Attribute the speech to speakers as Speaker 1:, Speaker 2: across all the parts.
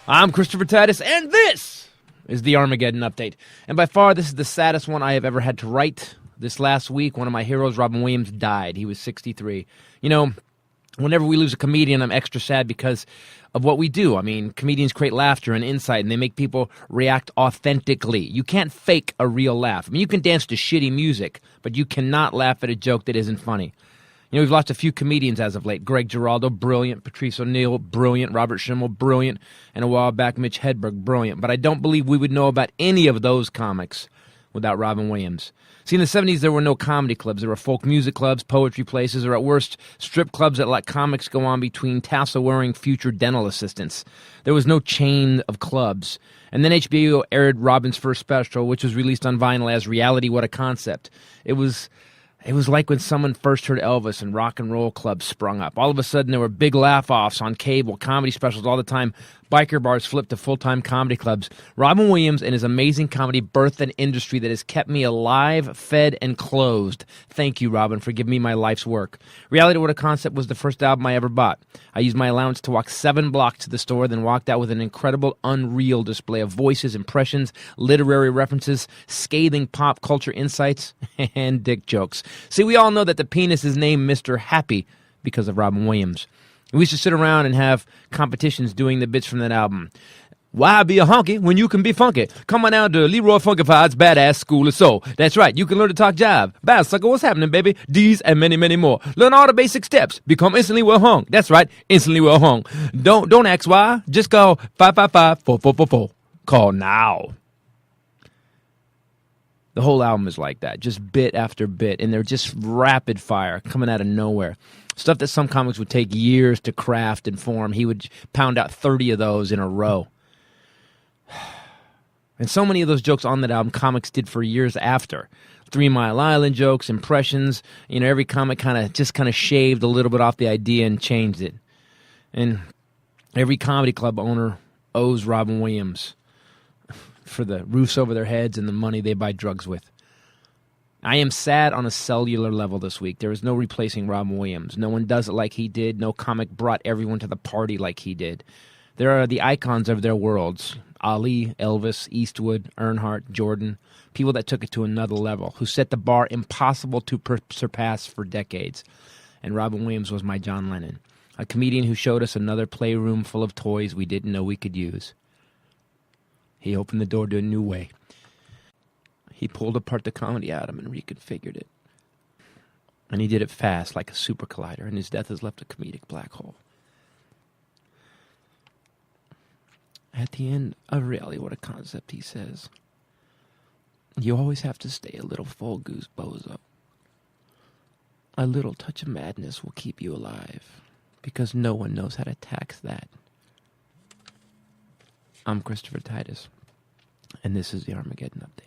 Speaker 1: I'm Christopher Titus, and this is the Armageddon Update. And by far, this is the saddest one I have ever had to write. This last week, one of my heroes, Robin Williams, died. He was 63. You know, whenever we lose a comedian, I'm extra sad because of what we do. I mean, comedians create laughter and insight, and they make people react authentically. You can't fake a real laugh. I mean, you can dance to shitty music, but you cannot laugh at a joke that isn't funny. You know, we've lost a few comedians as of late. Greg Giraldo, brilliant. Patrice O'Neill, brilliant. Robert Schimmel, brilliant. And a while back, Mitch Hedberg, brilliant. But I don't believe we would know about any of those comics without Robin Williams. See, in the 70s, there were no comedy clubs. There were folk music clubs, poetry places, or at worst, strip clubs that let comics go on between tassel-wearing future dental assistants. There was no chain of clubs. And then HBO aired Robin's first special, which was released on vinyl as Reality, What a Concept. It was like when someone first heard Elvis and rock and roll clubs sprung up. All of a sudden, there were big laugh-offs on cable, comedy specials all the time. Biker bars flipped to full-time comedy clubs. Robin Williams and his amazing comedy birthed an industry that has kept me alive, fed, and closed. Thank you, Robin, for giving me my life's work. Reality What a Concept was the first album I ever bought. I used my allowance to walk 7 blocks to the store, then walked out with an incredible, unreal display of voices, impressions, literary references, scathing pop culture insights, and dick jokes. See, we all know that the penis is named Mr. Happy because of Robin Williams. We used to sit around and have competitions doing the bits from that album. Why be a honky when you can be funky? Come on down to Leroy Funkified's Badass School of Soul. That's right, you can learn to talk jive. Bad sucker, what's happening, baby? These and many, many more. Learn all the basic steps. Become instantly well hung. That's right, instantly well hung. Don't ask why. Just call 555-4444. Call now. The whole album is like that, just bit after bit, and they're just rapid fire coming out of nowhere. Stuff that some comics would take years to craft and form. He would pound out 30 of those in a row. And so many of those jokes on that album, comics did for years after. 3 Mile Island jokes, impressions. You know, every comic kind of shaved a little bit off the idea and changed it. And every comedy club owner owes Robin Williams for the roofs over their heads and the money they buy drugs with. I am sad on a cellular level this week. There is no replacing Robin Williams. No one does it like he did. No comic brought everyone to the party like he did. There are the icons of their worlds. Ali, Elvis, Eastwood, Earnhardt, Jordan. People that took it to another level, who set the bar impossible to surpass for decades. And Robin Williams was my John Lennon. A comedian who showed us another playroom full of toys we didn't know we could use. He opened the door to a new way. He pulled apart the comedy atom and reconfigured it. And he did it fast, like a super collider, and his death has left a comedic black hole. At the end of Reality, What a Concept, he says, you always have to stay a little full goose bozo. A little touch of madness will keep you alive, because no one knows how to tax that. I'm Christopher Titus, and this is the Armageddon Update.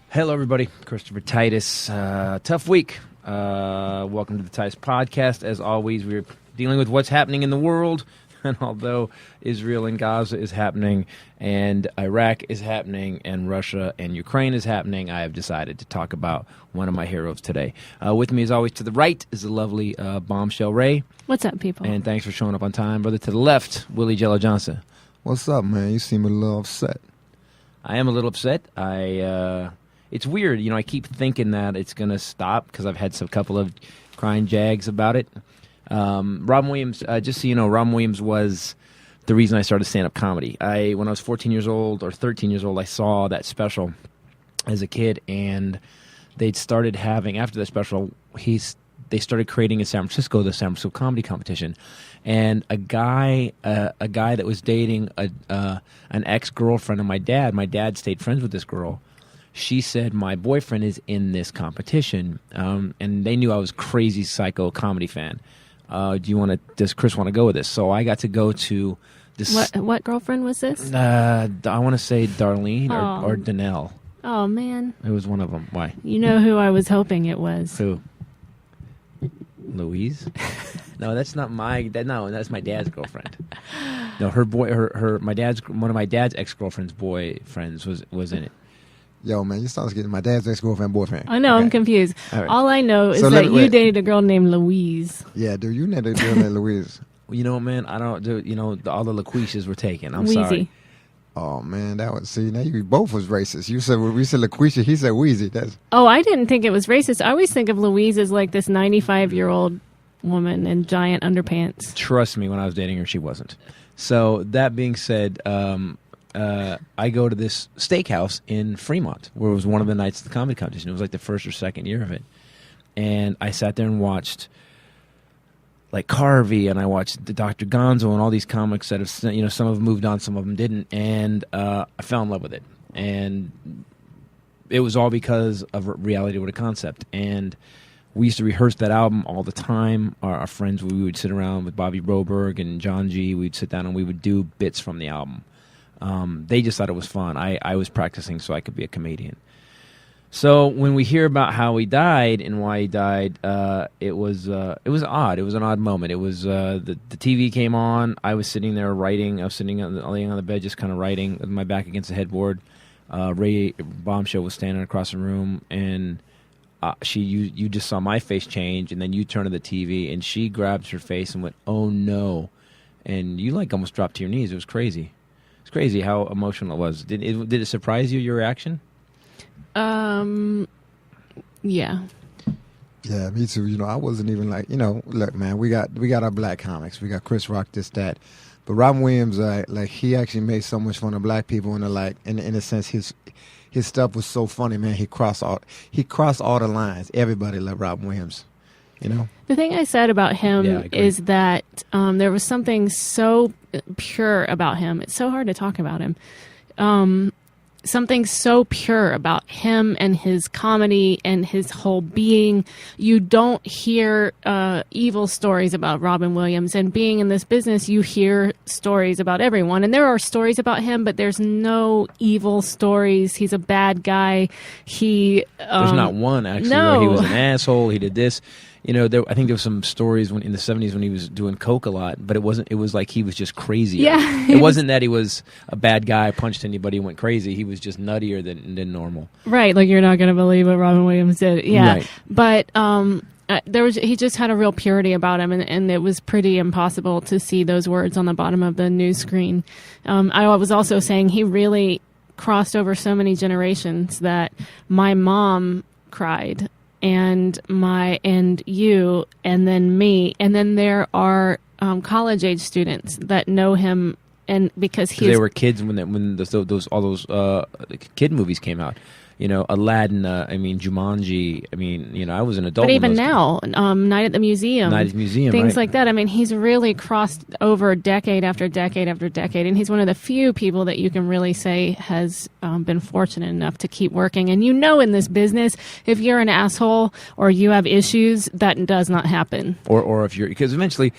Speaker 1: Hello, everybody. Christopher Titus. Tough week. Welcome to the Titus Podcast. As always, we're dealing with what's happening in the world. And although Israel and Gaza is happening, and Iraq is happening, and Russia and Ukraine is happening, I have decided to talk about one of my heroes today. With me, as always, to the right is the lovely Bombshell Rae.
Speaker 2: What's up, people?
Speaker 1: And thanks for showing up on time, brother. To the left, Willie Jello Johnson.
Speaker 3: What's up, man? You seem a little upset.
Speaker 1: I am a little upset. It's weird, you know, I keep thinking that it's going to stop because I've had a couple of crying jags about it. Robin Williams, just so you know, Robin Williams was the reason I started stand-up comedy. When I was 14 years old or 13 years old, I saw that special as a kid, and they'd started having, after that special, they started creating in San Francisco, the San Francisco Comedy Competition. And a guy that was dating an ex-girlfriend of my dad stayed friends with this girl. She said, my boyfriend is in this competition, and they knew I was a crazy psycho comedy fan. Does Chris want to go with this? So I got to go to this.
Speaker 2: What girlfriend was this?
Speaker 1: I want to say Darlene or Danelle.
Speaker 2: Oh, man.
Speaker 1: It was one of them. Why?
Speaker 2: You know who I was hoping it was.
Speaker 1: Who? Louise? No, that's not that's my dad's girlfriend. No, one of my dad's ex-girlfriend's boyfriends was in it.
Speaker 3: Yo, man, you sound getting my dad's ex-girlfriend boyfriend.
Speaker 2: I know,
Speaker 3: Okay.
Speaker 2: I'm confused.
Speaker 1: All right.
Speaker 2: All I know is
Speaker 3: So
Speaker 2: that
Speaker 3: let-
Speaker 2: you
Speaker 3: wait.
Speaker 2: dated a girl named Louise.
Speaker 3: Yeah, dude, you never did that, Louise.
Speaker 1: Well, you know, man, I don't do. You know, all the LaQuishas were taken. I'm
Speaker 2: Wheezy.
Speaker 1: sorry.
Speaker 3: Oh man, that was now you both was racist. You said we said LaQuisha, he said Wheezy. That's
Speaker 2: Oh, I didn't think it was racist. I always think of Louise as like this 95-year-old woman in giant underpants.
Speaker 1: Trust me, when I was dating her, she wasn't. So that being said, I go to this steakhouse in Fremont, where it was one of the nights of the comedy competition. It was like the first or second year of it, and I sat there and watched like Carvey, and I watched the Dr. Gonzo and all these comics that have, you know, some of them moved on, some of them didn't, and I fell in love with it. And it was all because of Reality with a Concept. And we used to rehearse that album all the time. Our friends, we would sit around with Bobby Broberg and John G. We'd sit down and we would do bits from the album. They just thought it was fun. I was practicing so I could be a comedian. So when we hear about how he died and why he died, it was odd. It was an odd moment. It was the TV came on. I was sitting there writing. I was laying on the bed, just kind of writing with my back against the headboard. Bombshell was standing across the room, and you just saw my face change, and then you turned to the TV, and she grabbed her face and went, "Oh no!" And you like almost dropped to your knees. It was crazy. It's crazy how emotional it was. Did it surprise you, your reaction?
Speaker 2: Yeah.
Speaker 3: yeah, me too. You know, I wasn't even like, you know, look, man, we got our black comics. We got Chris Rock, this, that. But Robin Williams, like he actually made so much fun of black people, and like in a sense, his stuff was so funny, man. He crossed all the lines. Everybody loved Robin Williams, you know.
Speaker 2: The thing I said about him
Speaker 1: Yeah, I agree.
Speaker 2: is that there was something so pure about him. It's so hard to talk about him. Something so pure about him and his comedy and his whole being. You don't hear evil stories about Robin Williams, and being in this business, you hear stories about everyone. And there are stories about him, but there's no evil stories. He's a bad guy. There's
Speaker 1: not one actually
Speaker 2: no.
Speaker 1: where he was an asshole. He did this. You know, I think there was some stories in the 70s when he was doing coke a lot, but it wasn't. It was like he was just crazy.
Speaker 2: Yeah.
Speaker 1: It wasn't that he was a bad guy, punched anybody, went crazy. He was just nuttier than normal.
Speaker 2: Right, like you're not going to believe what Robin Williams did. Yeah,
Speaker 1: Right.
Speaker 2: But he just had a real purity about him, and it was pretty impossible to see those words on the bottom of the news screen. I was also saying he really crossed over so many generations that my mom cried, and you, and then me, and then there are college age students that know him, and because
Speaker 1: They were kids when all those kid movies came out. You know, Aladdin. Jumanji. I was an adult.
Speaker 2: But even
Speaker 1: when those
Speaker 2: now, Night at the Museum, things
Speaker 1: right?
Speaker 2: like that. I mean, he's really crossed over decade after decade after decade, and he's one of the few people that you can really say has been fortunate enough to keep working. And you know, in this business, if you're an asshole or you have issues, that does not happen.
Speaker 1: Or if you're, because eventually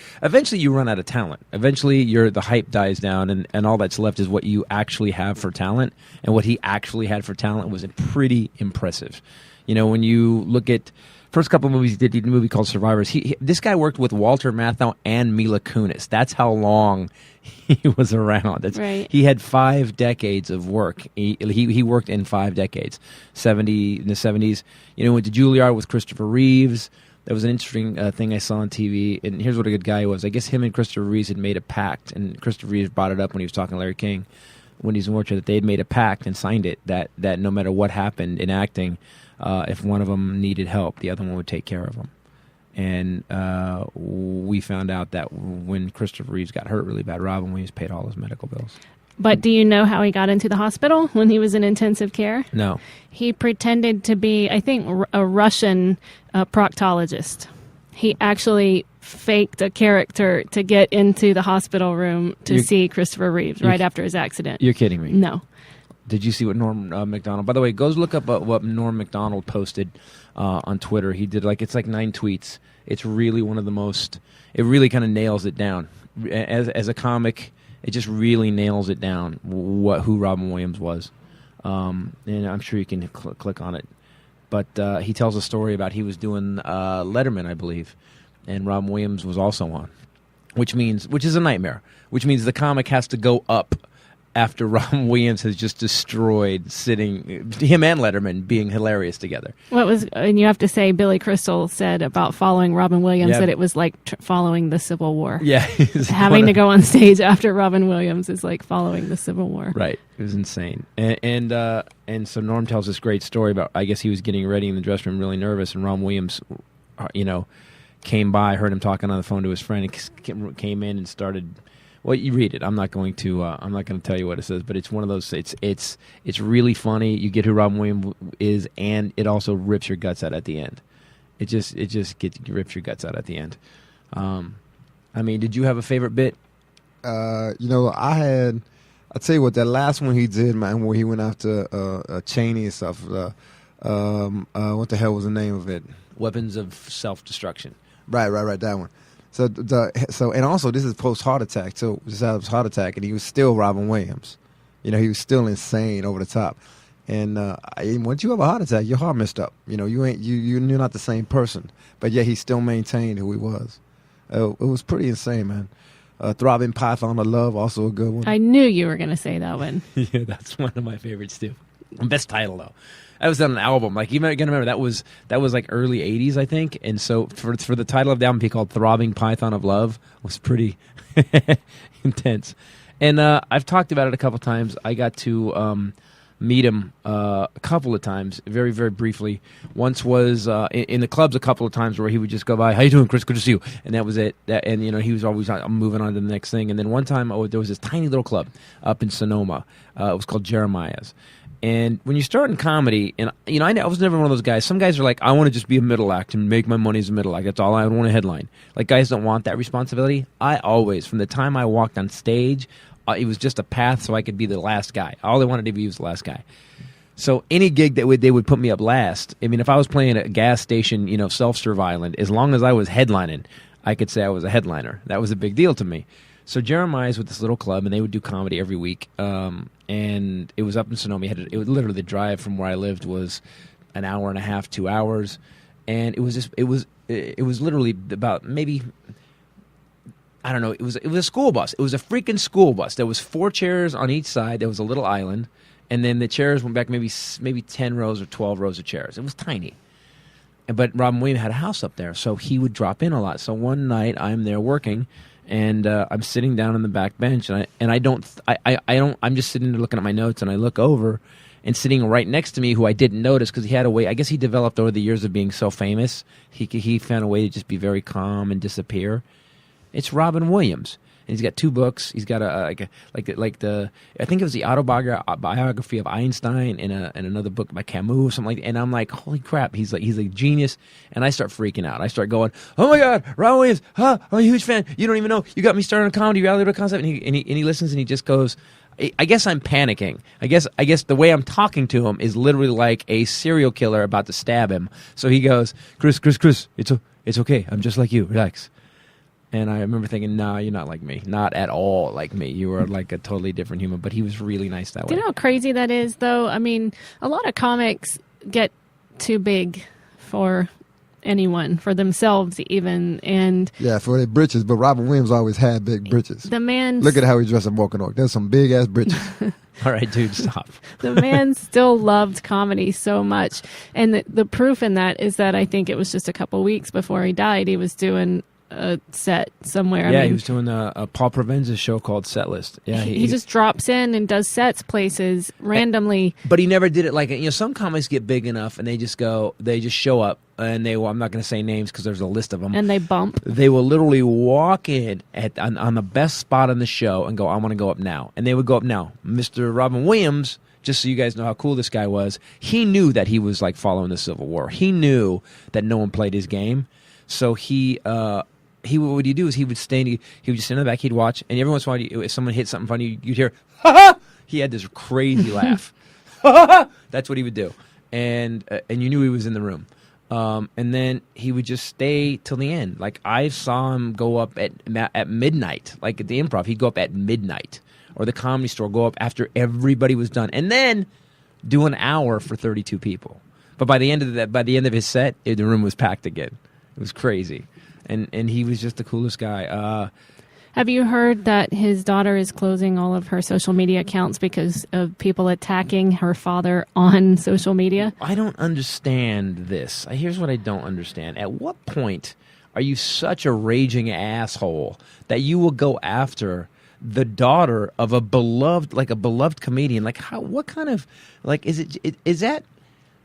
Speaker 1: you run out of talent. Eventually, the hype dies down, and all that's left is what you actually have for talent. And what he actually had for talent was pretty impressive. You know, when you look at first couple of movies he did a movie called Survivors. This guy worked with Walter Matthau and Mila Kunis. That's how long he was around.
Speaker 2: Right.
Speaker 1: He had 5 decades of work. He worked in 5 decades. In the 70s. You know, went to Juilliard with Christopher Reeves. That was an interesting thing I saw on TV. And here's what a good guy he was. I guess him and Christopher Reeves had made a pact, and Christopher Reeves brought it up when he was talking to Larry King when he's in Warfare, that they had made a pact and signed it that no matter what happened in acting, if one of them needed help, the other one would take care of them. And we found out that when Christopher Reeves got hurt really bad, Robin Williams paid all his medical bills.
Speaker 2: But do you know how he got into the hospital when he was in intensive care?
Speaker 1: No.
Speaker 2: He pretended to be, I think, a Russian proctologist. He actually faked a character to get into the hospital room to see Christopher Reeves right after his accident.
Speaker 1: You're kidding me.
Speaker 2: No.
Speaker 1: Did you see what Norm Macdonald... By the way, go look up what Norm Macdonald posted on Twitter. He did it's like 9 tweets. It's really one of the most... It really kind of nails it down. As a comic, it just really nails it down who Robin Williams was. And I'm sure you can click on it. But he tells a story about he was doing Letterman, I believe, and Robin Williams was also on, which is a nightmare. Which means the comic has to go up after Robin Williams has just destroyed him and Letterman being hilarious together.
Speaker 2: And you have to say, Billy Crystal said about following Robin Williams
Speaker 1: Yeah.
Speaker 2: that it was like following the Civil War.
Speaker 1: Yeah.
Speaker 2: Having to go on stage after Robin Williams is like following the Civil War.
Speaker 1: Right. It was insane. And so Norm tells this great story about, I guess he was getting ready in the dressing room really nervous, and Robin Williams, came by, heard him talking on the phone to his friend, and came in and started. Well, you read it. I'm not going to tell you what it says, but it's one of those. It's really funny. You get who Robin Williams is, and it also rips your guts out at the end. It just rips your guts out at the end. I mean, did you have a favorite bit?
Speaker 3: I'll tell you what, that last one he did, man, where he went after Cheney and stuff. What the hell was the name of it?
Speaker 1: Weapons of Self-Destruction.
Speaker 3: Right, that one. So and also this is post heart attack. So this was heart attack, and he was still Robin Williams. He was still insane, over the top. And once you have a heart attack, your heart messed up. You're not the same person. But yet he still maintained who he was. It was pretty insane, man. Throbbing Python of Love, also a good one.
Speaker 2: I knew you were going to say that one.
Speaker 1: Yeah, that's one of my favorites too. Best title though. That was on an album. Like, you gotta remember that was like early '80s, I think. And so for the title of the album, be called "Throbbing Python of Love," was pretty intense. And I've talked about it a couple times. I got to meet him a couple of times, very, very briefly. Once was in the clubs a couple of times where he would just go by, "How you doing, Chris? Good to see you." And that was it. He was always moving on to the next thing. And then one time, there was this tiny little club up in Sonoma. It was called Jeremiah's. And when you start in comedy, and I was never one of those guys. Some guys are like, I want to just be a middle act and make my money as a middle act. That's all I want to headline. Like, guys don't want that responsibility. I always, from the time I walked on stage, it was just a path so I could be the last guy. All I wanted to be was the last guy. So any gig that they would put me up last. I mean, if I was playing at a gas station, self-serve island, as long as I was headlining, I could say I was a headliner. That was a big deal to me. So Jeremiah's with this little club, and they would do comedy every week. And it was up in Sonoma. It was literally, the drive from where I lived was an hour and a half, 2 hours, and it was literally about maybe, I don't know. It was a school bus. It was a freaking school bus. There was 4 chairs on each side. There was a little island, and then the chairs went back maybe 10 rows or 12 rows of chairs. It was tiny. But Robin Williams had a house up there, so he would drop in a lot. So one night I'm there working. And I'm sitting down on the back bench, and I'm just sitting there looking at my notes, and I look over, and sitting right next to me, who I didn't notice because he had a way. I guess he developed over the years of being so famous. He found a way to just be very calm and disappear. It's Robin Williams. And he's got 2 books. He's got I think it was the autobiography of Einstein and another book by Camus or something like that. And I'm like, holy crap, he's a genius. And I start freaking out. I start going, oh my God, Robin Williams, I'm a huge fan. You don't even know. You got me started on comedy, reality concept. And he listens, and he just goes, I guess I'm panicking. I guess the way I'm talking to him is literally like a serial killer about to stab him. So he goes, Chris, it's okay. I'm just like you. Relax. And I remember thinking, nah, you're not like me. Not at all like me. You were like a totally different human. But he was really nice that way.
Speaker 2: Do you know how crazy that is, though? I mean, a lot of comics get too big for anyone, for themselves even. And
Speaker 3: yeah, for their britches. But Robin Williams always had big britches.
Speaker 2: The man...
Speaker 3: Look at how he dressed in Walking Oak. There's some big-ass britches.
Speaker 1: All right, dude, stop.
Speaker 2: The man still loved comedy so much. And the proof in that is that I think it was just a couple weeks before he died, he was doing a set somewhere.
Speaker 1: Yeah, he was doing a Paul Provenza's show called Setlist. Yeah,
Speaker 2: he just drops in and does sets places randomly.
Speaker 1: But he never did it like, some comics get big enough and they just show up, and I'm not going to say names because there's a list of them.
Speaker 2: And they bump.
Speaker 1: They will literally walk in on the best spot on the show and go, I want to go up now. And they would go up now. Mr. Robin Williams, just so you guys know how cool this guy was, he knew that he was like following the Civil War. He knew that no one played his game. So what would he do is he would just stand in the back, he'd watch, and every once in a while, if someone hit something funny, you'd hear, ha ha! He had this crazy laugh. Ha ha ha! That's what he would do. And you knew he was in the room. And then he would just stay till the end. Like, I saw him go up at midnight, like at the Improv, he'd go up at midnight. Or the Comedy Store, go up after everybody was done. And then do an hour for 32 people. But by the end of his set, the room was packed again. It was crazy. And he was just the coolest guy.
Speaker 2: Have you heard that his daughter is closing all of her social media accounts because of people attacking her father on social media?
Speaker 1: I don't understand this. Here's what I don't understand. At what point are you such a raging asshole that you will go after the daughter of a beloved comedian? Like, what kind of, like, is that,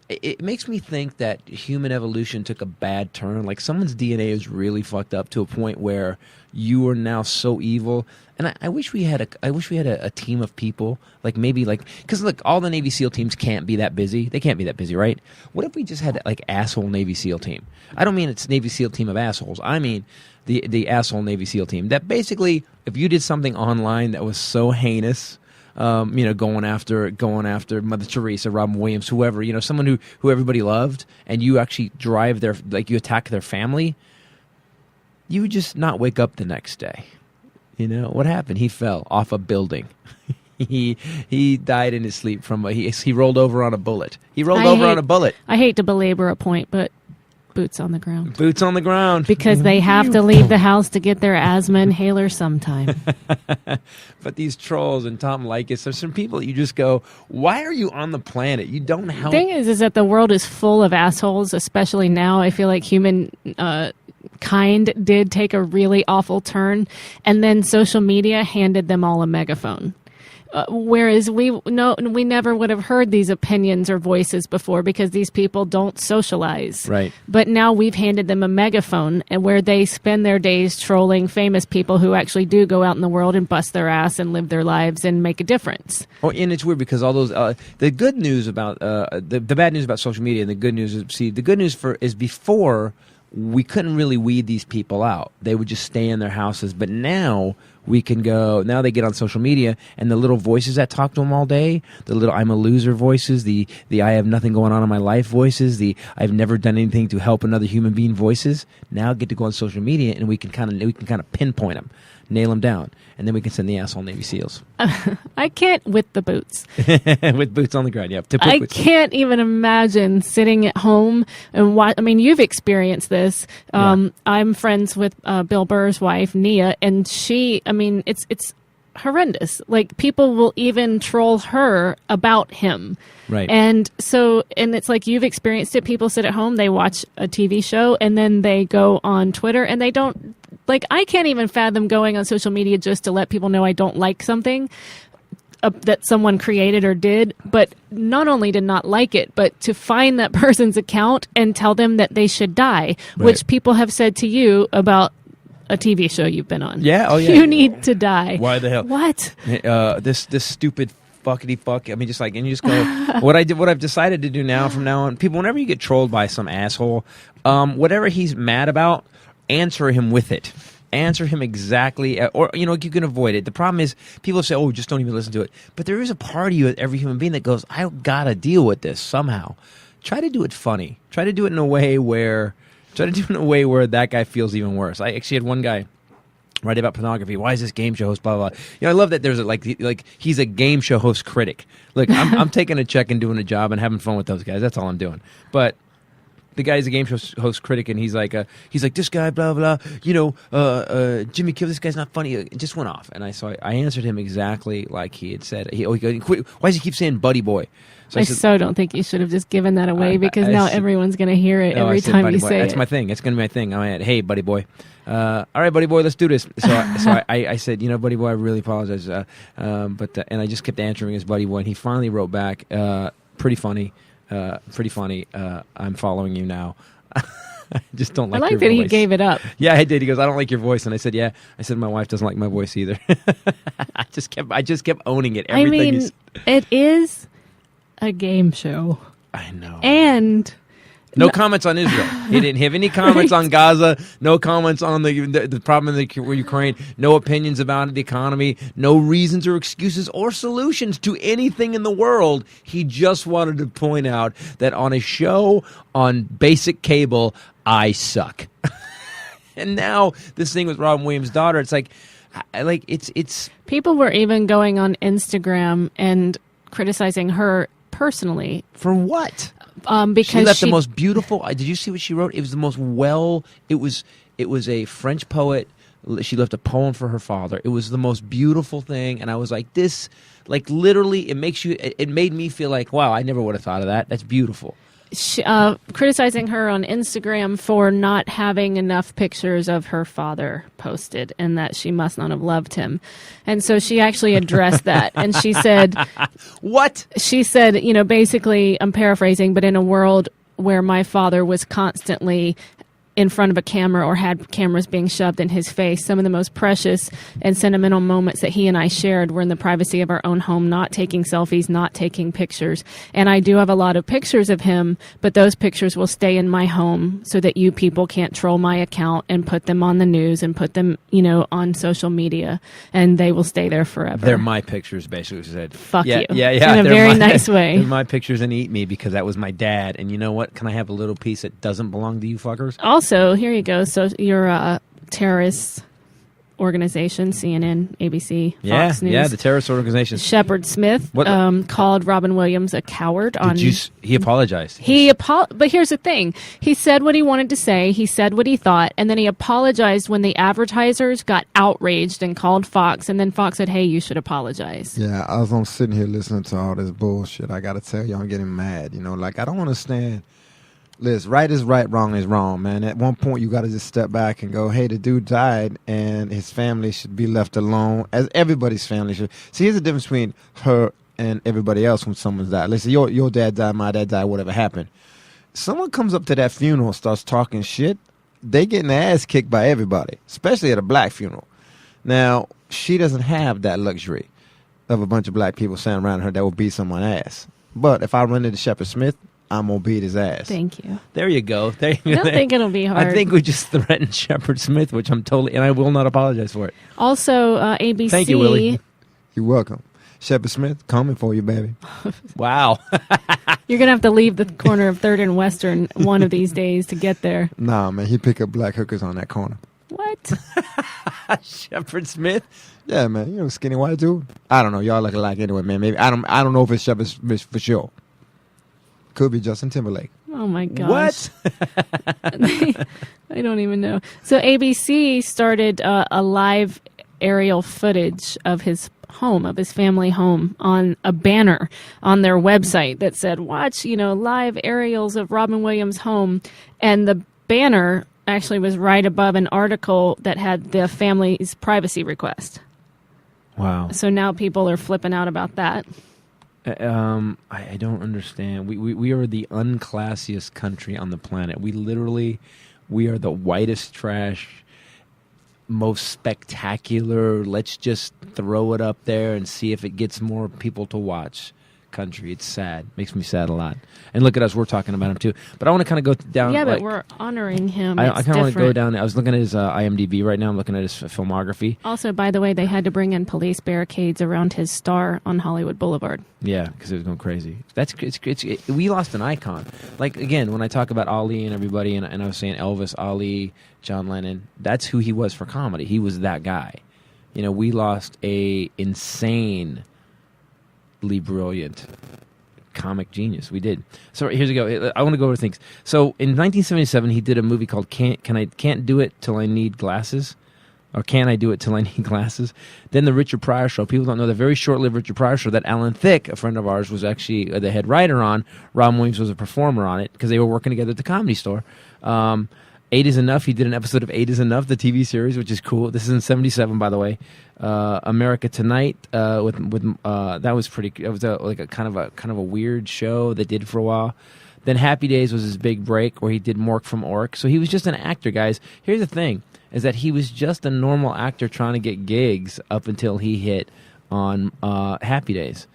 Speaker 1: it makes me think that human evolution took a bad turn. Like, someone's DNA is really fucked up to a point where you are now so evil. And I wish we had a team of people, like, maybe, like, because look, all the Navy SEAL teams can't be that busy. They can't be that busy, right? What if we just had, like, asshole Navy SEAL team? I don't mean it's Navy SEAL team of assholes. I mean the asshole Navy SEAL team. That basically, if you did something online that was so heinous, going after Mother Teresa, Robin Williams, whoever, someone who everybody loved, and you actually you attack their family, you would just not wake up the next day. What happened? He fell off a building. He died in his sleep he rolled over on a bullet.
Speaker 2: I hate to belabor a point, but boots on the ground.
Speaker 1: Boots on the ground.
Speaker 2: Because they have to leave the house to get their asthma inhaler sometime.
Speaker 1: But these trolls and Tom Likas, there's some people that you just go, why are you on the planet? You don't help.
Speaker 2: The thing is that the world is full of assholes, especially now. I feel like human kind did take a really awful turn, and then social media handed them all a megaphone. Whereas we never would have heard these opinions or voices before because these people don't socialize.
Speaker 1: Right.
Speaker 2: But now we've handed them a megaphone, and where they spend their days trolling famous people who actually do go out in the world and bust their ass and live their lives and make a difference.
Speaker 1: Oh, and it's weird because all those the good news about the bad news about social media and the good news is before we couldn't really weed these people out. They would just stay in their houses. But now we can go, now they get on social media, and the little voices that talk to them all day, the little I'm a loser voices, the I have nothing going on in my life voices, the I've never done anything to help another human being voices, now get to go on social media, and we can kind of pinpoint them, nail them down, and then we can send the asshole Navy SEALs.
Speaker 2: I can't with the boots.
Speaker 1: With boots on the ground, yeah.
Speaker 2: I can't even imagine sitting at home and watch. I mean, you've experienced this. I'm friends with Bill Burr's wife, Nia, and it's horrendous. Like, people will even troll her about him.
Speaker 1: Right.
Speaker 2: And it's like you've experienced it. People sit at home, they watch a TV show, and then they go on Twitter, and they don't. Like, I can't even fathom going on social media just to let people know I don't like something that someone created or did, but not only to not like it, but to find that person's account and tell them that they should die, right. Which people have said to you about a TV show you've been on.
Speaker 1: Yeah, oh yeah.
Speaker 2: You need to die.
Speaker 1: Why the hell?
Speaker 2: What?
Speaker 1: This stupid fuckity fuck. I mean, just like, and you just go, what I've decided to do from now on, people, whenever you get trolled by some asshole, whatever he's mad about, answer him with it. Answer him exactly, or you can avoid it. The problem is people say, "Oh, just don't even listen to it." But there is a part of you, every human being, that goes, "I gotta deal with this somehow." Try to do it funny. Try to do it in a way where that guy feels even worse. I actually had one guy write about pornography. Why is this game show host? Blah blah blah. I love that there's like he's a game show host critic. Look, I'm taking a check and doing a job and having fun with those guys. That's all I'm doing. But the guy's a game show host critic, and he's like this guy, blah blah. Jimmy Kimmel, this guy's not funny. It just went off, and I answered him exactly like he had said. Why does he keep saying "buddy boy"?
Speaker 2: So I don't think you should have just given that away because now everyone's going to hear it every time you say it.
Speaker 1: That's my thing. It's going to be my thing. I went, "Hey, buddy boy. All right, buddy boy, let's do this." So I said, buddy boy, I really apologize. And I just kept answering as buddy boy, and he finally wrote back, pretty funny. I'm following you now. I just don't like your voice.
Speaker 2: I like that he gave it up.
Speaker 1: Yeah, I did. He goes, "I don't like your voice," and I said, "Yeah." I said, "My wife doesn't like my voice either." I just kept owning it. Everything
Speaker 2: it is a game show.
Speaker 1: I know.
Speaker 2: And
Speaker 1: no comments on Israel. He didn't have any comments on Gaza. No comments on the problem in the Ukraine. No opinions about the economy. No reasons or excuses or solutions to anything in the world. He just wanted to point out that on a show on basic cable, I suck. And now this thing with Robin Williams' daughter, it's like it's.
Speaker 2: People were even going on Instagram and criticizing her personally.
Speaker 1: For what?
Speaker 2: Because
Speaker 1: she left the most beautiful. Did you see what she wrote? It was the most It was a French poet She left a poem for her father. It was the most beautiful thing, and I was like, this, like literally, it made me feel like, wow, I never would have thought of that. That's beautiful.
Speaker 2: Criticizing her on Instagram for not having enough pictures of her father posted and that she must not have loved him. And so she actually addressed that. And she said,
Speaker 1: What?
Speaker 2: She said, basically, I'm paraphrasing, but in a world where my father was constantly in front of a camera or had cameras being shoved in his face, some of the most precious and sentimental moments that he and I shared were in the privacy of our own home, not taking selfies, not taking pictures. And I do have a lot of pictures of him, but those pictures will stay in my home so that you people can't troll my account and put them on the news and put them, on social media, and they will stay there forever.
Speaker 1: They're my pictures, basically. She said,
Speaker 2: Fuck you.
Speaker 1: Yeah.
Speaker 2: In a very nice way.
Speaker 1: They're my pictures and eat me because that was my dad. And you know what? Can I have a little piece that doesn't belong to you fuckers?
Speaker 2: Also, here you go. So you're a terrorist organization, CNN, ABC, Fox News.
Speaker 1: Yeah, the terrorist organization.
Speaker 2: Shepard Smith called Robin Williams a coward.
Speaker 1: He apologized.
Speaker 2: But here's the thing. He said what he wanted to say. He said what he thought. And then he apologized when the advertisers got outraged and called Fox. And then Fox said, hey, you should apologize.
Speaker 3: Yeah, I was sitting here listening to all this bullshit. I got to tell you, I'm getting mad. I don't understand. Listen, right is right, wrong is wrong, man. At one point, you got to just step back and go, hey, the dude died, and his family should be left alone, as everybody's family should. See, here's the difference between her and everybody else when someone's died. Listen, your dad died, my dad died, whatever happened. Someone comes up to that funeral and starts talking shit, they getting their ass kicked by everybody, especially at a black funeral. Now, she doesn't have that luxury of a bunch of black people standing around her that will beat someone's ass. But if I run into Shepard Smith, I'm going to beat his ass.
Speaker 2: Thank you.
Speaker 1: There you go.
Speaker 2: I don't think it'll be hard.
Speaker 1: I think we just threatened Shepard Smith, which I'm totally, and I will not apologize for it.
Speaker 2: Also, ABC.
Speaker 1: Thank you, Willie.
Speaker 3: You're welcome. Shepard Smith, coming for you, baby.
Speaker 1: Wow.
Speaker 2: You're going to have to leave the corner of 3rd and Western one of these days to get there.
Speaker 3: Nah, man, he pick up black hookers on that corner.
Speaker 2: What?
Speaker 1: Shepard Smith?
Speaker 3: Yeah, man, skinny white dude. I don't know. Y'all look alike anyway, man. Maybe I don't know if it's Shepard Smith for sure. Could be Justin Timberlake.
Speaker 2: Oh my gosh.
Speaker 1: What?
Speaker 2: I don't even know. So ABC started a live aerial footage of his home, of his family home, on a banner on their website that said, watch, live aerials of Robin Williams' home. And the banner actually was right above an article that had the family's privacy request.
Speaker 1: Wow.
Speaker 2: So now people are flipping out about that.
Speaker 1: I don't understand. We are the unclassiest country on the planet. We are the whitest trash, most spectacular, let's just throw it up there and see if it gets more people to watch country. It's sad. Makes me sad a lot. And look at us, we're talking about him too. But I want to kind of go down.
Speaker 2: Yeah, but we're honoring him.
Speaker 1: I kind of want to go down. I was looking at his IMDb right now. I'm looking at his filmography.
Speaker 2: Also, by the way, they had to bring in police barricades around his star on Hollywood Boulevard.
Speaker 1: Yeah, because it was going crazy. We lost an icon. Like, again, when I talk about Ali and everybody, and I was saying Elvis, Ali, John Lennon, that's who he was for comedy. He was that guy. We lost a insanely brilliant comic genius. We did. So here's we go. I want to go over things. So in 1977, he did a movie called Can't Do It Till I Need Glasses, or Can I Do It Till I Need Glasses? Then the Richard Pryor Show. People don't know the very short-lived Richard Pryor Show that Alan Thicke, a friend of ours, was actually the head writer on. Robin Williams was a performer on it because they were working together at the Comedy Store. 8 is Enough. He did an episode of 8 is Enough, the TV series, which is cool. This is in 77, by the way. America Tonight with that was pretty. It was like a kind of a weird show they did for a while. Then Happy Days was his big break, where he did Mork from Ork. So he was just an actor, guys. Here's the thing: is that he was just a normal actor trying to get gigs up until he hit on Happy Days.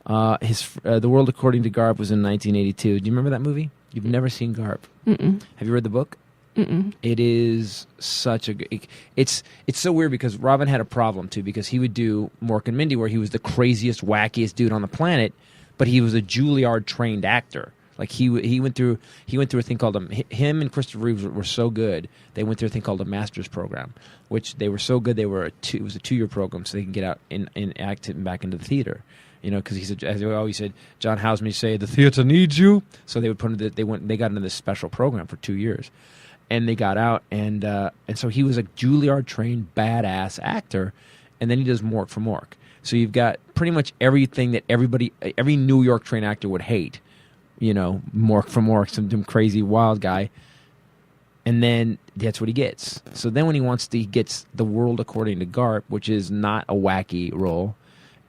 Speaker 1: The World According to Garp was in 1982. Do you remember that movie? You've never seen Garp?
Speaker 2: Mm-mm.
Speaker 1: Have you read the book?
Speaker 2: Mm-mm.
Speaker 1: It is such a good... It's so weird because Robin had a problem, too, because he would do Mork and Mindy, where he was the craziest, wackiest dude on the planet, but he was a Juilliard-trained actor. Like, he went through a thing called... him and Christopher Reeves were so good, they went through a thing called a master's program, which they were so good, it was a 2-year program, so they can get out and act it back into the theater. Because he said, as he always said, John Houseman say, the theater needs you. So they would they got into this special program for 2 years. and they got out, and so he was a Juilliard trained badass actor, and then he does Mork for Mork. So you've got pretty much everything that every New York trained actor would hate, Mork for Mork, some crazy wild guy, and then that's what he gets. So then when he gets The World According to Garp, which is not a wacky role,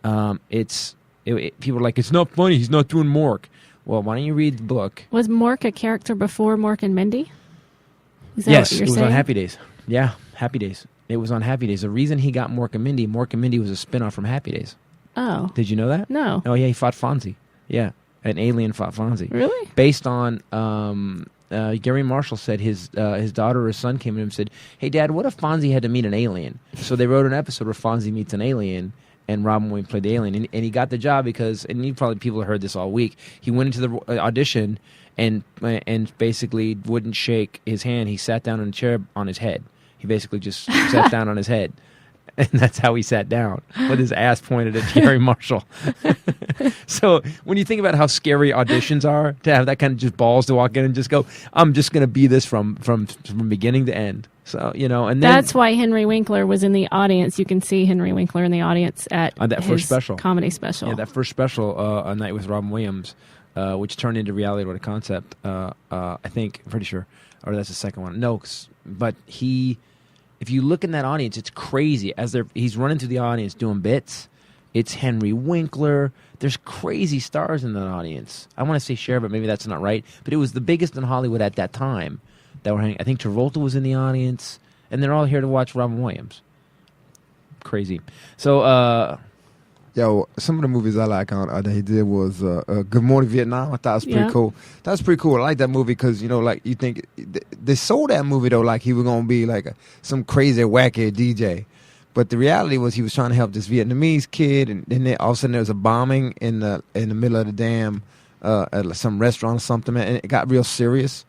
Speaker 1: people are like, it's not funny, he's not doing Mork. Well, why don't you read the book? Was
Speaker 2: Mork a character before Mork and Mindy? Is that
Speaker 1: yes,
Speaker 2: what you're
Speaker 1: it was
Speaker 2: saying?
Speaker 1: on Happy Days. Yeah, Happy Days. It was on Happy Days. The reason he got Mork and Mindy was a spinoff from Happy Days.
Speaker 2: Oh.
Speaker 1: Did you know that?
Speaker 2: No.
Speaker 1: Oh, yeah, he fought Fonzie. Yeah, an alien fought Fonzie.
Speaker 2: Really?
Speaker 1: Based on, Gary Marshall said his daughter or his son came to him and said, hey, Dad, what if Fonzie had to meet an alien? So they wrote an episode where Fonzie meets an alien, and Robin Williams played the alien. And he got the job because, and people have heard this all week, he went into the audition and basically wouldn't shake his hand. He sat down in a chair on his head. He basically just sat down on his head. And that's how he sat down, with his ass pointed at Gary Marshall. So when you think about how scary auditions are, to have that kind of just balls to walk in and just go, I'm just going to be this from beginning to end. So, and then
Speaker 2: that's why Henry Winkler was in the audience. You can see Henry Winkler in the audience at
Speaker 1: that first special,
Speaker 2: comedy special.
Speaker 1: Yeah, that first special, A Night with Robin Williams, which turned into Reality What a Concept. I think, I'm pretty sure, or that's the second one. No, but if you look in that audience, it's crazy. He's running through the audience doing bits. It's Henry Winkler. There's crazy stars in that audience. I want to say Cher, but maybe that's not right. But it was the biggest in Hollywood at that time that were hanging. I think Travolta was in the audience, and they're all here to watch Robin Williams. Crazy. So,
Speaker 3: some of the movies I like that he did was Good Morning Vietnam. I thought it was pretty cool. That was pretty cool. I like that movie because, you think they sold that movie, though, like he was going to be like some crazy, wacky DJ. But the reality was he was trying to help this Vietnamese kid, and then all of a sudden there was a bombing in the middle of the damn at some restaurant or something, man, and it got real serious.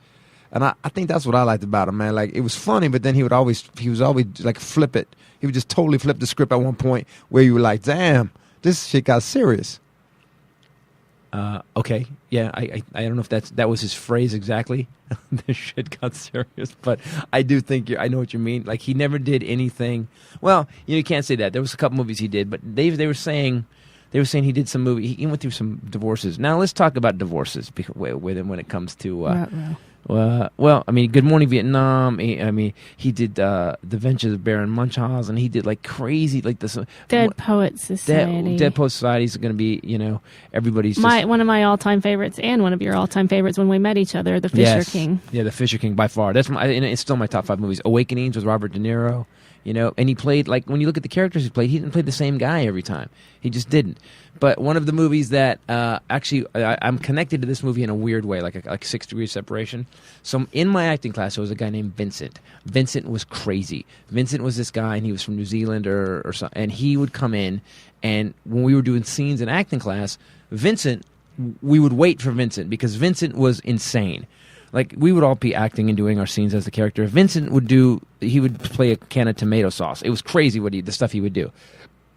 Speaker 3: And I think that's what I liked about him, man. Like, it was funny, but then he was always like flip it. He would just totally flip the script at one point where you were like, damn, this shit got serious.
Speaker 1: Okay, yeah, I don't know if that was his phrase exactly. This shit got serious, but I do think I know what you mean. Like, he never did anything. Well, you can't say that. There was a couple movies he did, but they were saying he did some movie. He went through some divorces. Now let's talk about divorces with him when it comes to. Well, I mean, Good Morning Vietnam. He did The Adventures of Baron Munchausen. He did like crazy, like this.
Speaker 2: Dead Poets Society.
Speaker 1: Dead Poets Society is going to be, everybody's
Speaker 2: one of my all-time favorites, and one of your all-time favorites when we met each other, The Fisher King.
Speaker 1: Yeah, The Fisher King by far. And it's still my top 5 movies. Awakenings with Robert De Niro. And he played, like, when you look at the characters he played, he didn't play the same guy every time. He just didn't. But one of the movies that actually I'm connected to this movie in a weird way, like 6 degrees separation. So in my acting class, there was a guy named Vincent. Vincent was crazy. Vincent was this guy, and he was from New Zealand or something. And he would come in, and when we were doing scenes in acting class, we would wait for Vincent because Vincent was insane. Like, we would all be acting and doing our scenes as the character. Vincent would play a can of tomato sauce. It was crazy the stuff he would do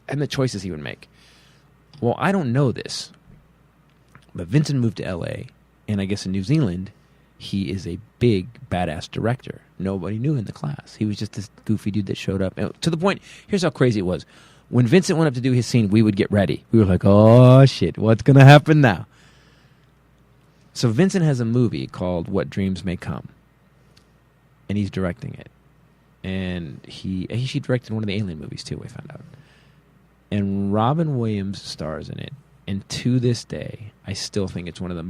Speaker 1: and the choices he would make. Well, I don't know this, but Vincent moved to L.A., and I guess in New Zealand, he is a big, badass director. Nobody knew in the class. He was just this goofy dude that showed up. And to the point, here's how crazy it was. When Vincent went up to do his scene, we would get ready. We were like, oh, shit, what's going to happen now? So Vincent has a movie called What Dreams May Come, and he's directing it. And he directed one of the Alien movies, too, we found out. And Robin Williams stars in it. And to this day, I still think it's one of the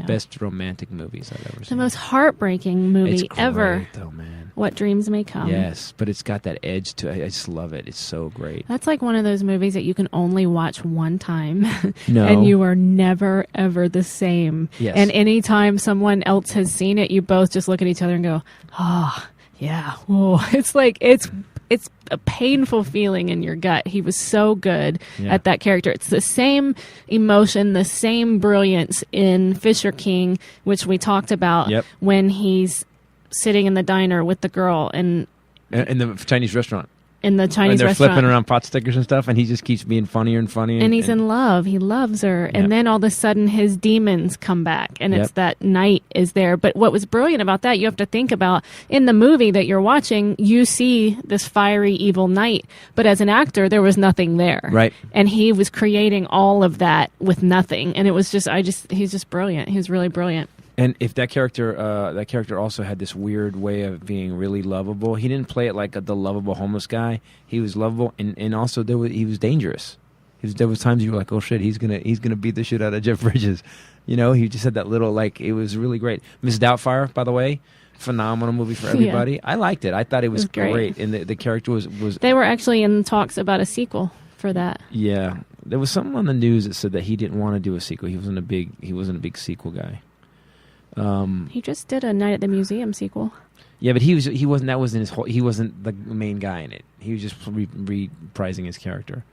Speaker 1: best romantic movies I've ever seen.
Speaker 2: The most heartbreaking movie ever.
Speaker 1: It's great, though, man.
Speaker 2: What Dreams May Come.
Speaker 1: Yes, but it's got that edge to it. I just love it. It's so great.
Speaker 2: That's like one of those movies that you can only watch one time.
Speaker 1: No.
Speaker 2: And you are never, ever the same.
Speaker 1: Yes.
Speaker 2: And anytime someone else has seen it, you both just look at each other and go, oh, yeah. Oh. It's like, it's a painful feeling in your gut. He was so good at that character. It's the same emotion, the same brilliance in Fisher King, which we talked about when he's sitting in the diner with the girl and
Speaker 1: in the Chinese restaurant.
Speaker 2: in the Chinese
Speaker 1: and they're
Speaker 2: restaurant.
Speaker 1: flipping around pot stickers and stuff, and he just keeps being funnier and funnier.
Speaker 2: And he's in love. He loves her.
Speaker 1: Yeah.
Speaker 2: And then all of a sudden his demons come back, and it's that night is there. But what was brilliant about that, you have to think about, in the movie that you're watching, you see this fiery, evil knight. But as an actor, there was nothing there.
Speaker 1: Right.
Speaker 2: And he was creating all of that with nothing. And it was just, he's just brilliant. He was really brilliant.
Speaker 1: And if that character also had this weird way of being really lovable. He didn't play it like the lovable homeless guy. He was lovable, and also he was dangerous. There was times you were like, oh shit, he's gonna beat the shit out of Jeff Bridges. You know, he just had that little, like, it was really great. Miss Doubtfire, by the way, phenomenal movie for everybody. I liked it. I thought it was great. And the character was.
Speaker 2: They were actually in talks about a sequel for that.
Speaker 1: Yeah, there was something on the news that said that he didn't want to do a sequel. He wasn't a big sequel guy.
Speaker 2: He just did a Night at the Museum sequel.
Speaker 1: Yeah, but he wasn't. That wasn't his whole. He wasn't the main guy in it. He was just reprising his character.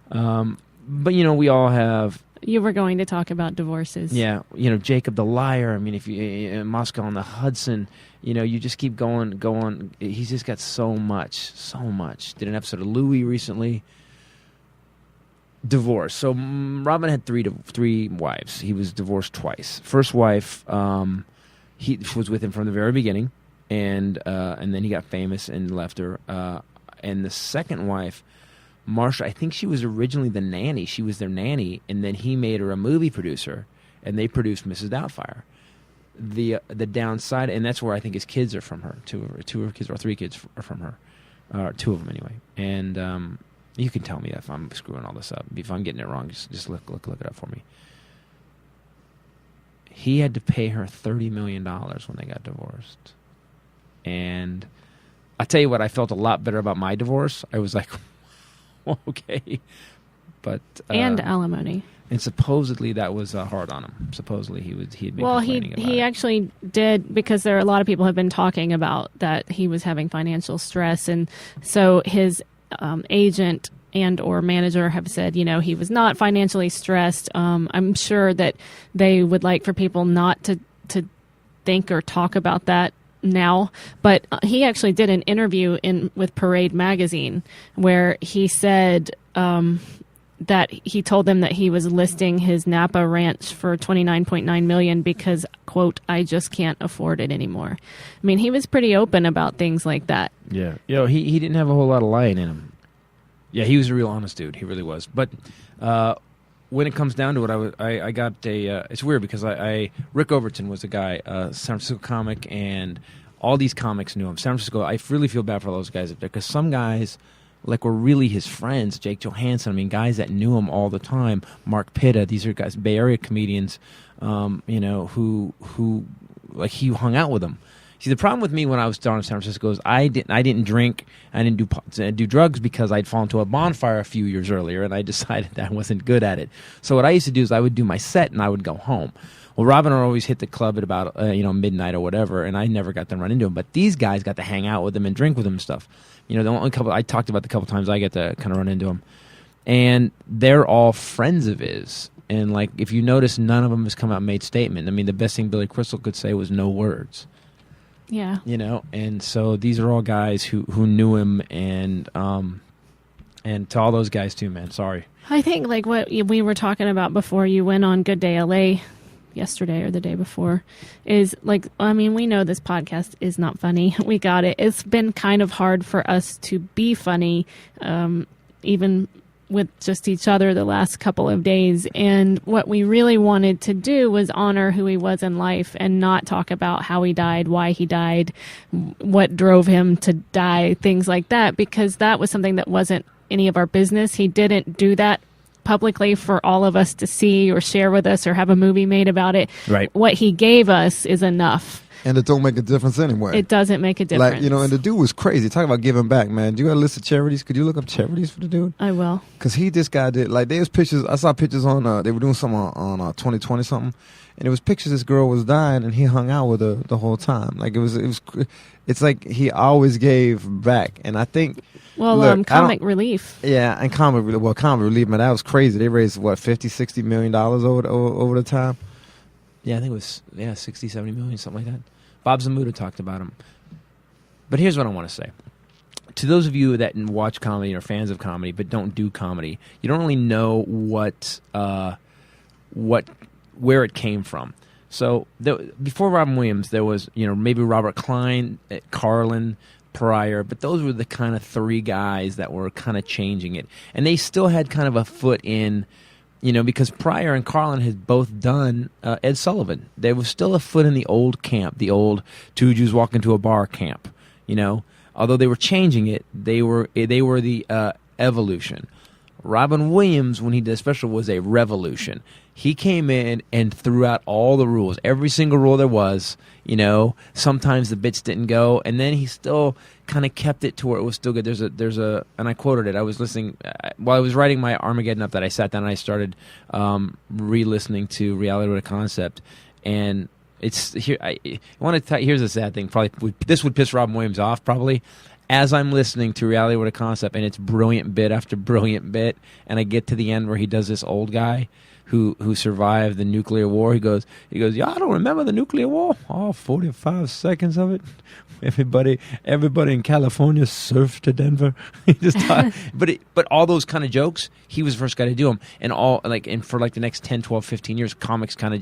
Speaker 1: But we all have.
Speaker 2: You were going to talk about divorces.
Speaker 1: Yeah, Jacob the Liar. I mean, if you Moscow on the Hudson, you just keep going. He's just got so much. Did an episode of Louis recently. Divorce. So Robin had three wives. He was divorced twice. First wife, he was with him from the very beginning, and then he got famous and left her. And the second wife, Marsha, I think she was originally the nanny. She was their nanny, and then he made her a movie producer, and they produced Mrs. Doubtfire. The downside, and that's where I think his kids are from her. Two of her kids, or three kids are from her. Two of them anyway. And you can tell me if I'm screwing all this up. If I'm getting it wrong, just look it up for me. He had to pay her $30 million when they got divorced. And I tell you what, I felt a lot better about my divorce. I was like, okay. But
Speaker 2: and alimony.
Speaker 1: And supposedly that was hard on him. Supposedly he had been complaining about it.
Speaker 2: He actually did, because there are a lot of people have been talking about that he was having financial stress, and so his agent and or manager have said, he was not financially stressed. I'm sure that they would like for people not to think or talk about that now, but he actually did an interview with Parade magazine where he said that he told them that he was listing his Napa ranch for $29.9 million because, quote, I just can't afford it anymore. I mean, he was pretty open about things like that.
Speaker 1: Yeah. He didn't have a whole lot of lying in him. Yeah, he was a real honest dude. He really was. But when it comes down to it, I got a. It's weird because Rick Overton was a guy, San Francisco comic, and all these comics knew him. San Francisco. I really feel bad for those guys up there because some guys were really his friends. Jake Johansson. I mean, guys that knew him all the time. Mark Pitta. These are guys, Bay Area comedians. Who he hung out with them. See, the problem with me when I was down in San Francisco is I didn't drink, I didn't do drugs because I'd fallen to a bonfire a few years earlier, and I decided that I wasn't good at it. So what I used to do is I would do my set and I would go home. Well, Robin would always hit the club at about midnight or whatever, and I never got to run into him. But these guys got to hang out with him and drink with him and stuff. The only couple I talked about the couple times I get to kind of run into him, and they're all friends of his. And if you notice, none of them has come out and made statement. I mean, the best thing Billy Crystal could say was no words.
Speaker 2: Yeah.
Speaker 1: And so these are all guys who knew him, and to all those guys too, man. Sorry. I
Speaker 2: think what we were talking about before you went on Good Day LA yesterday or the day before is we know this podcast is not funny. We got it. It's been kind of hard for us to be funny, even with just each other the last couple of days. And what we really wanted to do was honor who he was in life and not talk about how he died, why he died, what drove him to die, things like that, because that was something that wasn't any of our business. He didn't do that publicly for all of us to see or share with us or have a movie made about it.
Speaker 1: Right.
Speaker 2: What he gave us is enough.
Speaker 3: And it don't make a difference anyway.
Speaker 2: It doesn't make a difference.
Speaker 3: And the dude was crazy. Talk about giving back, man. Do you got a list of charities? Could you look up charities for the dude?
Speaker 2: I will.
Speaker 3: Because this guy did, there's pictures. I saw pictures on, they were doing something on 2020 something. And it was pictures this girl was dying and he hung out with her the whole time. It's like he always gave back. And I think.
Speaker 2: Well, comic relief.
Speaker 3: Yeah, and comic relief, man, that was crazy. They raised, $50-60 million over the time?
Speaker 1: Yeah, I think it was 60, 70 million, something like that. Bob Zamuda talked about him. But here's what I want to say. to those of you that watch comedy or fans of comedy but don't do comedy, you don't really know where it came from. So before Robin Williams, there was maybe Robert Klein, Carlin, Pryor, but those were the kind of three guys that were kind of changing it, and they still had kind of a foot in. Because Pryor and Carlin had both done Ed Sullivan. There was still a foot in the old camp, the old two Jews walk into a bar camp. Although they were changing it, they were the evolution. Robin Williams, when he did a special, was a revolution. He came in and threw out all the rules, every single rule there was. Sometimes the bits didn't go, and then he still kind of kept it to where it was still good. There's a, and I quoted it. I was listening while I was writing my Armageddon Up. That I sat down and I started re-listening to Reality with a Concept, and it's here. I want to tell. Here's the sad thing. Probably this would piss Robin Williams off. Probably. As I'm listening to Reality with a Concept, and it's brilliant bit after brilliant bit, and I get to the end where he does this old guy who survived the nuclear war. He goes, yeah, I don't remember the nuclear war. Oh, 45 seconds of it. Everybody in California surfed to Denver. He just thought, but all those kind of jokes, he was the first guy to do them. And for the next 10, 12, 15 years, comics kind of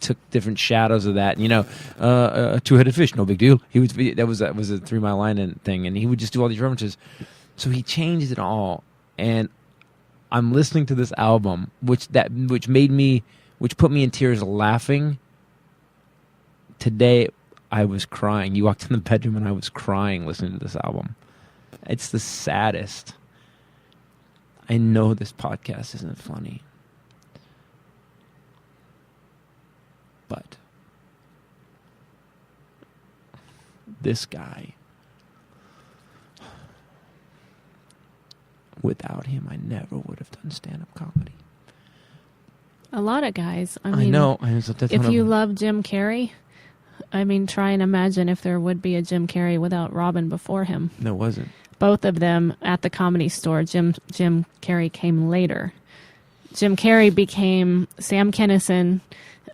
Speaker 1: took different shadows of that. A two-headed fish, no big deal. That was a 3 Mile Line thing, and he would just do all these references. So he changed it all, and I'm listening to this album, which put me in tears laughing. Today, I was crying. You walked in the bedroom and I was crying listening to this album. It's the saddest. I know this podcast isn't funny, but this guy, without him, I never would have done stand-up comedy.
Speaker 2: A lot of guys.
Speaker 1: I know.
Speaker 2: If you love Jim Carrey, try and imagine if there would be a Jim Carrey without Robin before him.
Speaker 1: There wasn't.
Speaker 2: Both of them at the Comedy Store. Jim Carrey came later. Jim Carrey became Sam Kinison,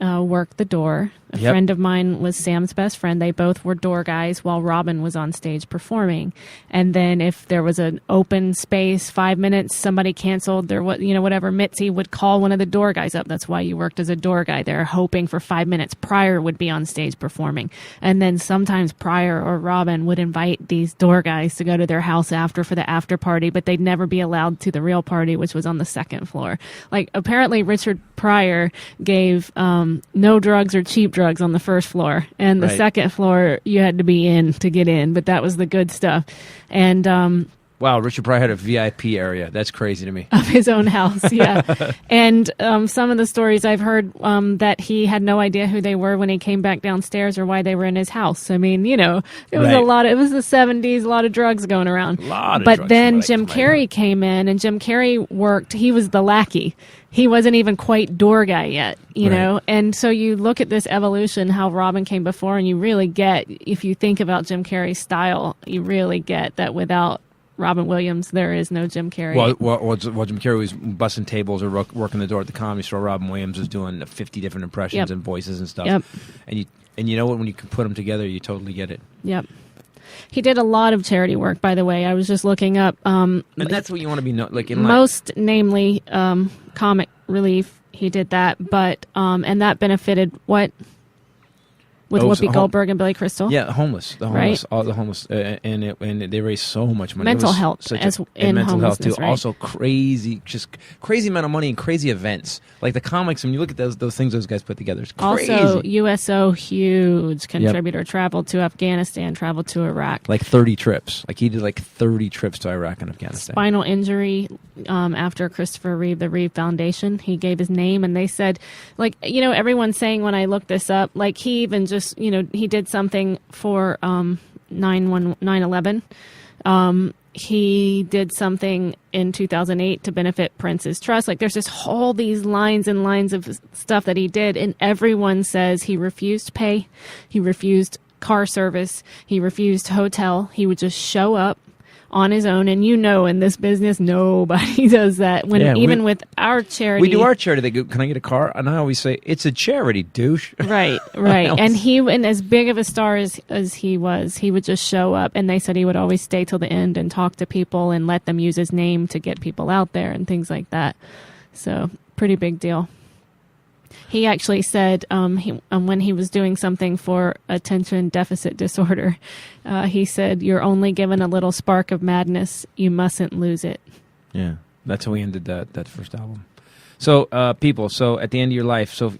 Speaker 2: worked the door. A friend of mine was Sam's best friend. They both were door guys while Robin was on stage performing. And then if there was an open space, 5 minutes, somebody canceled their whatever, Mitzi would call one of the door guys up. That's why you worked as a door guy there, hoping for 5 minutes. Pryor would be on stage performing. And then sometimes Pryor or Robin would invite these door guys to go to their house for the after party, but they'd never be allowed to the real party, which was on the second floor. Apparently Richard Pryor gave no drugs or cheap drugs on the first floor, and the second floor you had to be in to get in, but that was the good stuff. And
Speaker 1: wow, Richard Pryor had a VIP area. That's crazy to me.
Speaker 2: Of his own house, yeah. And some of the stories I've heard that he had no idea who they were when he came back downstairs or why they were in his house. It was a lot. It was the 70s, a lot of drugs going around. But then Jim Carrey came in, and Jim Carrey worked. He was the lackey. He wasn't even quite door guy yet, you know? And so you look at this evolution, how Robin came before, and you really get, if you think about Jim Carrey's style, you really get that without Robin Williams, there is no Jim Carrey.
Speaker 1: While Jim Carrey was busting tables or working the door at the Comedy Store, Robin Williams was doing 50 different impressions and voices and stuff.
Speaker 2: Yep.
Speaker 1: And you know what? When you can put them together, you totally get it.
Speaker 2: Yep. He did a lot of charity work, by the way. I was just looking up.
Speaker 1: And that's what you want to be in
Speaker 2: most, namely, comic relief. He did that, but and that benefited what? With Whoopi Goldberg and Billy Crystal?
Speaker 1: Yeah, all the homeless, and they raised so much money.
Speaker 2: Mental health,
Speaker 1: and mental health too.
Speaker 2: Right?
Speaker 1: Also crazy amount of money and crazy events. Like the comics, when you look at those things those guys put together, it's crazy.
Speaker 2: Also, USO, huge contributor, traveled to Afghanistan, traveled to Iraq.
Speaker 1: 30 trips. He did 30 trips to Iraq and Afghanistan.
Speaker 2: Spinal injury after Christopher Reeve, the Reeve Foundation. He gave his name, and they said, everyone's saying when I looked this up, he even just he did something for 9/11. He did something in 2008 to benefit Prince's Trust. There's just all these lines and lines of stuff that he did, and everyone says he refused pay, he refused car service, he refused hotel. He would just show up, on his own. And in this business, nobody does that. Even with our charity,
Speaker 1: we do our charity. They go, "Can I get a car?" And I always say, "It's a charity, douche."
Speaker 2: Right. And as big of a star as he was, he would just show up. And they said he would always stay till the end and talk to people and let them use his name to get people out there and things like that. So pretty big deal. He actually said when he was doing something for attention deficit disorder, he said, "You're only given a little spark of madness. You mustn't lose it."
Speaker 1: Yeah, that's how we ended that first album. So, people. So, at the end of your life, so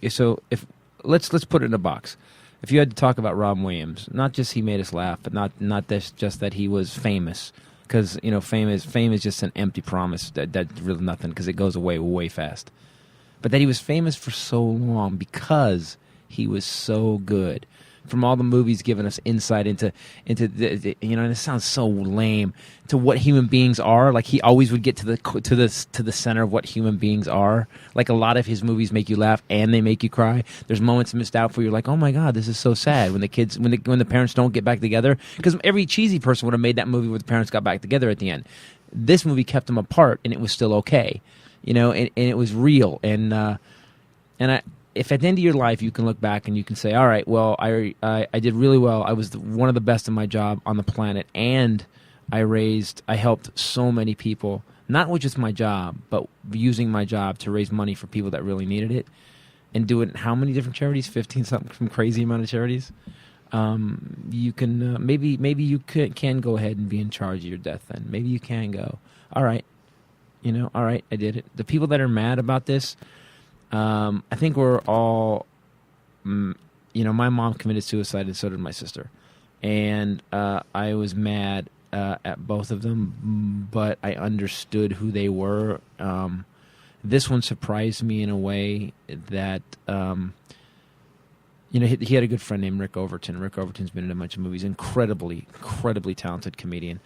Speaker 1: if let's put it in a box. If you had to talk about Robin Williams, not just he made us laugh, but not just that he was famous, because fame is just an empty promise that's really nothing, because it goes away way fast. But that he was famous for so long because he was so good. From all the movies giving us insight into the and it sounds so lame, to what human beings are. Like, he always would get to the center of what human beings are. Like, a lot of his movies make you laugh and they make you cry. There's moments missed out where you're like, "Oh my God, this is so sad," when the parents don't get back together. Because every cheesy person would have made that movie where the parents got back together at the end. This movie kept them apart, and it was still okay. And it was real. If at the end of your life you can look back and you can say, "All right, well, I did really well. I was one of the best in my job on the planet, and I helped so many people, not with just my job, but using my job to raise money for people that really needed it, and do it in how many different charities? 15 something, some crazy amount of charities. You can maybe you can go ahead and be in charge of your death. Then maybe you can go, all right." All right, I did it. The people that are mad about this, I think we're all, my mom committed suicide and so did my sister. And I was mad at both of them, but I understood who they were. This one surprised me in a way that, he had a good friend named Rick Overton. Rick Overton's been in a bunch of movies. Incredibly talented comedian.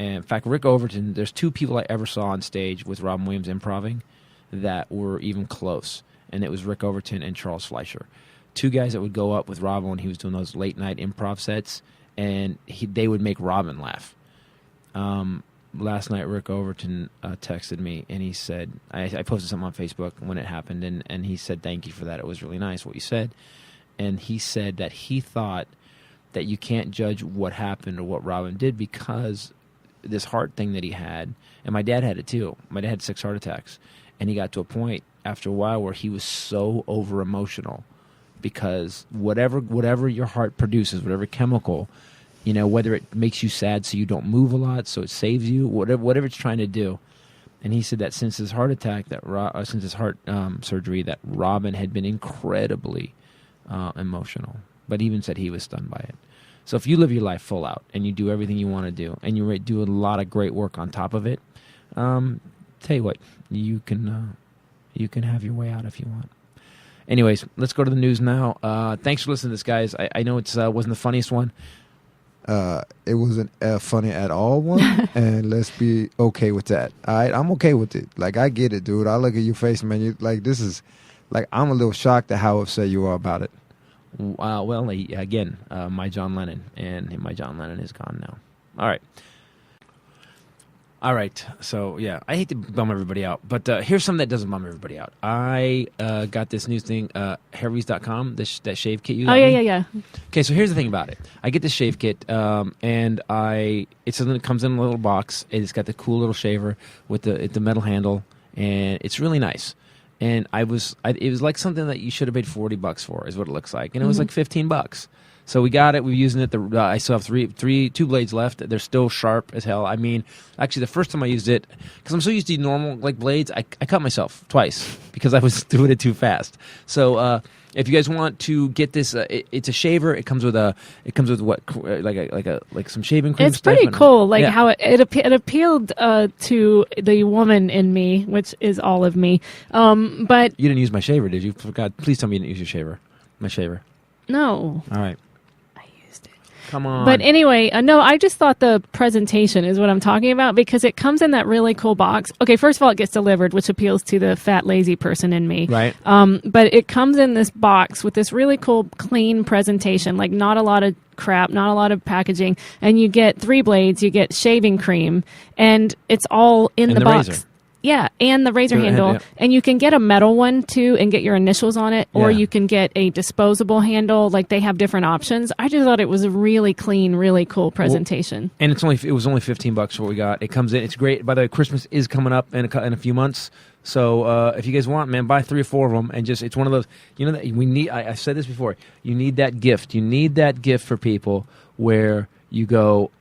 Speaker 1: And in fact, Rick Overton, there's two people I ever saw on stage with Robin Williams improving that were even close. And it was Rick Overton and Charles Fleischer. Two guys that would go up with Robin when he was doing those late-night improv sets, and they would make Robin laugh. Last night, Rick Overton texted me, and he said, I posted something on Facebook when it happened, and he said, "Thank you for that. It was really nice what you said." And he said that he thought that you can't judge what happened or what Robin did because this heart thing that he had, and my dad had it too. My dad had 6 heart attacks, and he got to a point after a while where he was so over emotional because whatever your heart produces, whatever chemical, whether it makes you sad so you don't move a lot, so it saves you, whatever it's trying to do. And he said that since his heart attack, since his heart surgery, that Robin had been incredibly emotional, but even said he was stunned by it. So if you live your life full out and you do everything you want to do and you do a lot of great work on top of it, tell you what, you can have your way out if you want. Anyways, let's go to the news now. Thanks for listening to this, guys. I know it wasn't the funniest one.
Speaker 3: It wasn't funny at all one, and let's be okay with that. All right, I'm okay with it. Like, I get it, dude. I look at your face, man. You like, this is like, I'm a little shocked at how upset you are about it.
Speaker 1: Well, again, my John Lennon, and my John Lennon is gone now. All right. So, yeah, I hate to bum everybody out, but here's something that doesn't bum everybody out. I got this new thing, Harry's.com, that shave kit you got me.
Speaker 2: Yeah.
Speaker 1: Okay, so here's the thing about it. I get this shave kit, and it comes in a little box, and it's got the cool little shaver with the metal handle, and it's really nice. And it was like something that you should have paid $40 for, is what it looks like, and it was like $15. So we got it. We're using it. I still have two blades left. They're still sharp as hell. I mean, actually, the first time I used it, because I'm so used to normal blades, I cut myself twice because I was doing it too fast. So if you guys want to get this, it's a shaver. It comes with what, like some shaving cream.
Speaker 2: It's pretty cool, how it appealed to the woman in me, which is all of me. But
Speaker 1: you didn't use my shaver, did you? Forgot. Please tell me you didn't use my shaver.
Speaker 2: No.
Speaker 1: All right. Come on.
Speaker 2: But anyway, no, I just thought the presentation is what I'm talking about because it comes in that really cool box. Okay, first of all, it gets delivered, which appeals to the fat, lazy person in me.
Speaker 1: Right.
Speaker 2: But it comes in this box with this really cool, clean presentation, like not a lot of crap, not a lot of packaging. And you get 3 blades, you get shaving cream, and it's all in the box.
Speaker 1: Razor.
Speaker 2: Yeah, and the razor handle.
Speaker 1: Yeah.
Speaker 2: And you can get a metal one, too, and get your initials on it. Or
Speaker 1: Yeah.
Speaker 2: you can get a disposable handle. Like, they have different options. I just thought it was a really clean, really cool presentation.
Speaker 1: And it was only $15 for what we got. It comes in. It's great. By the way, Christmas is coming up in a few months. So if you guys want, man, buy 3 or 4 of them. And just, it's one of those, that we need, I've said this before, you need that gift. You need that gift for people where you go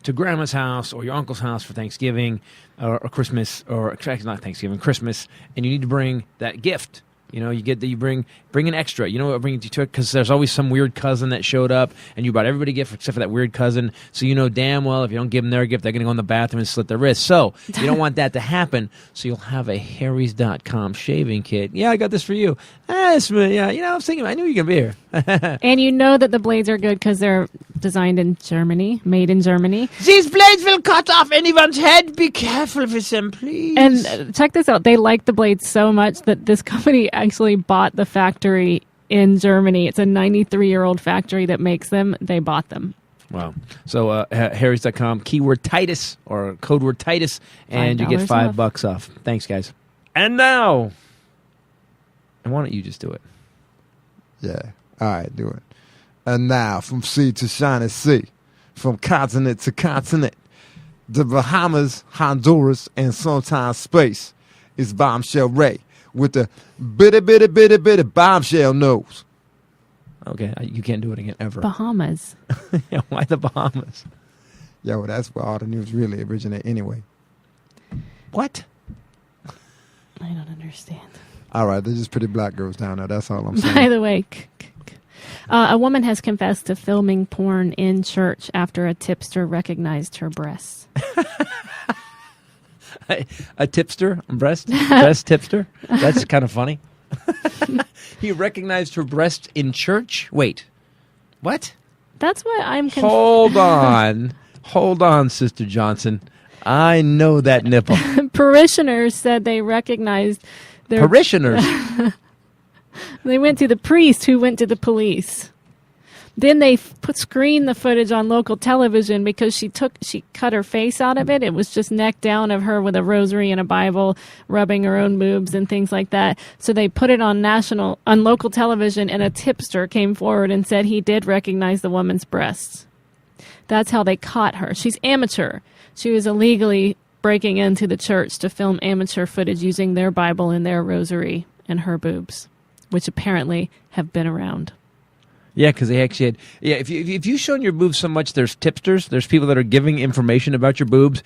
Speaker 1: to grandma's house or your uncle's house for Thanksgiving or Christmas, or not Thanksgiving, Christmas, and you need to bring that gift. You bring an extra. You know what, bring it to it because there's always some weird cousin that showed up, and you brought everybody a gift except for that weird cousin. So you know damn well if you don't give them their gift, they're going to go in the bathroom and slit their wrists. So you don't want that to happen. So you'll have a Harry's.com shaving kit. Yeah, I got this for you. I'm thinking, I knew you were going to be here.
Speaker 2: And you know that the blades are good because they're designed in Germany, made in Germany.
Speaker 1: These blades will cut off anyone's head. Be careful with them, please.
Speaker 2: And check this out. They like the blades so much that this company actually bought the factory in Germany. It's a 93-year-old factory that makes them. They bought them.
Speaker 1: Wow. So Harry's.com, keyword Titus or code word Titus, and you get $5 off. Thanks, guys. And now, why don't you just do it?
Speaker 3: Yeah. All right, do it. And now, from sea to shining sea, from continent to continent, the Bahamas, Honduras, and sometimes space, is Bombshell Rae with the bitty bombshell nose.
Speaker 1: Okay, you can't do it again ever.
Speaker 2: Bahamas.
Speaker 1: Yeah, why the Bahamas?
Speaker 3: Yeah, well, that's where all the news really originate anyway.
Speaker 1: What?
Speaker 2: I don't understand.
Speaker 3: All right, they're just pretty black girls down there. That's all I'm saying.
Speaker 2: By the way, a woman has confessed to filming porn in church after a tipster recognized her breasts.
Speaker 1: A tipster? Breast tipster? That's kind of funny. He recognized her breast in church? Wait. What?
Speaker 2: That's what I'm confused.
Speaker 1: Hold on, Sister Johnson. I know that nipple.
Speaker 2: Parishioners said they recognized their...
Speaker 1: Parishioners?
Speaker 2: They went to the priest who went to the police. Then they screened the footage on local television because she cut her face out of it. It was just neck down of her with a rosary and a Bible, rubbing her own boobs and things like that. So they put it on local television, and a tipster came forward and said he did recognize the woman's breasts. That's how they caught her. She's amateur. She was illegally breaking into the church to film amateur footage using their Bible and their rosary and her boobs, which apparently have been around.
Speaker 1: Yeah, because they actually had... Yeah, if you've shown your boobs so much, there's tipsters, there's people that are giving information about your boobs.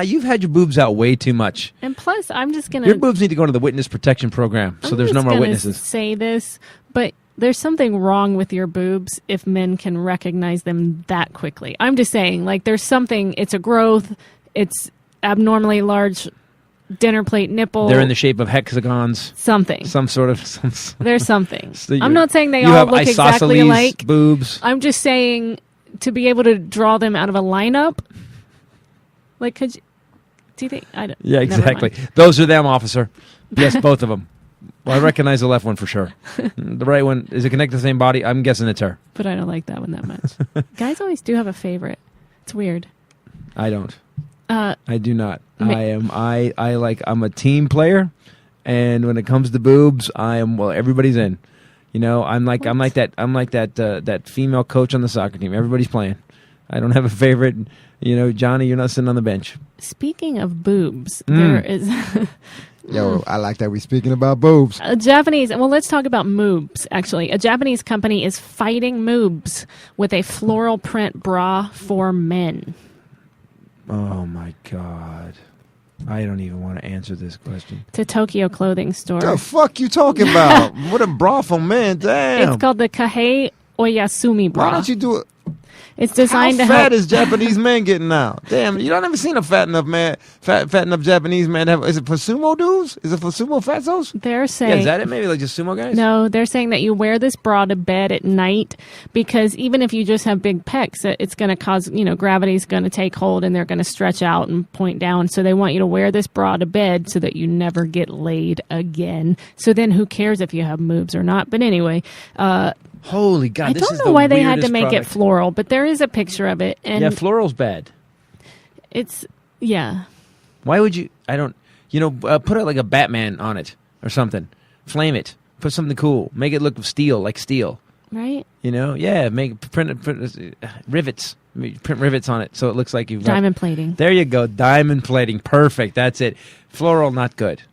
Speaker 1: You've had your boobs out way too much.
Speaker 2: And plus, I'm just going to...
Speaker 1: Your boobs need to go into the witness protection program, so there's no more witnesses.
Speaker 2: Say this, but there's something wrong with your boobs if men can recognize them that quickly. I'm just saying, like, there's something... It's a growth. It's abnormally large... dinner plate nipple.
Speaker 1: They're in the shape of hexagons.
Speaker 2: Something. There's something.
Speaker 1: So
Speaker 2: I'm not saying they all look exactly alike.
Speaker 1: Boobs.
Speaker 2: I'm just saying to be able to draw them out of a lineup. Like, do you think? I don't.
Speaker 1: Yeah, exactly. Those are them, officer. Yes, both of them. Well, I recognize the left one for sure. The right one, is it connected to the same body? I'm guessing it's her.
Speaker 2: But I don't like that one that much. Guys always do have a favorite. It's weird.
Speaker 1: I don't. I do not. I'm a team player, and when it comes to boobs, everybody's in. I'm like that female coach on the soccer team. Everybody's playing. I don't have a favorite. Johnny, you're not sitting on the bench.
Speaker 2: Speaking of boobs, there is.
Speaker 3: Yo, I like that we're speaking about boobs.
Speaker 2: Let's talk about moobs, actually. A Japanese company is fighting moobs with a floral print bra for men.
Speaker 1: Oh, my God. I don't even want to answer this question.
Speaker 2: It's a Tokyo clothing store.
Speaker 3: The fuck you talking about? What a bra for men, damn.
Speaker 2: It's called the Kahei Oyasumi bra.
Speaker 3: Why don't you do it?
Speaker 2: It's designed
Speaker 3: How
Speaker 2: to
Speaker 3: fat
Speaker 2: help.
Speaker 3: is Japanese men getting now? Damn, you don't ever seen a fat enough man, fat enough Japanese man. Is it for sumo dudes? Is it for sumo fatzos?
Speaker 2: They're
Speaker 1: Yeah,
Speaker 2: saying
Speaker 1: is that it? Maybe like just sumo guys?
Speaker 2: no. They're saying that you wear this bra to bed at night because even if you just have big pecs, it's going to cause gravity's going to take hold and they're going to stretch out and point down. So they want you to wear this bra to bed so that you never get laid again. So then who cares if you have moves or not? But anyway.
Speaker 1: Holy God,
Speaker 2: I
Speaker 1: this
Speaker 2: don't
Speaker 1: is
Speaker 2: know
Speaker 1: the
Speaker 2: why they had to
Speaker 1: weirdest
Speaker 2: make
Speaker 1: product.
Speaker 2: it floral, but there is a picture of it, and
Speaker 1: Yeah, floral's bad.
Speaker 2: it's yeah.
Speaker 1: Why would you? I don't. Put like a Batman on it or something. Flame it. Put something cool. Make it look like steel.
Speaker 2: Right?
Speaker 1: Yeah. Print rivets. Print rivets on it so it looks like you've got
Speaker 2: Diamond plating.
Speaker 1: There you go. Diamond plating. Perfect. That's it. Floral, not good.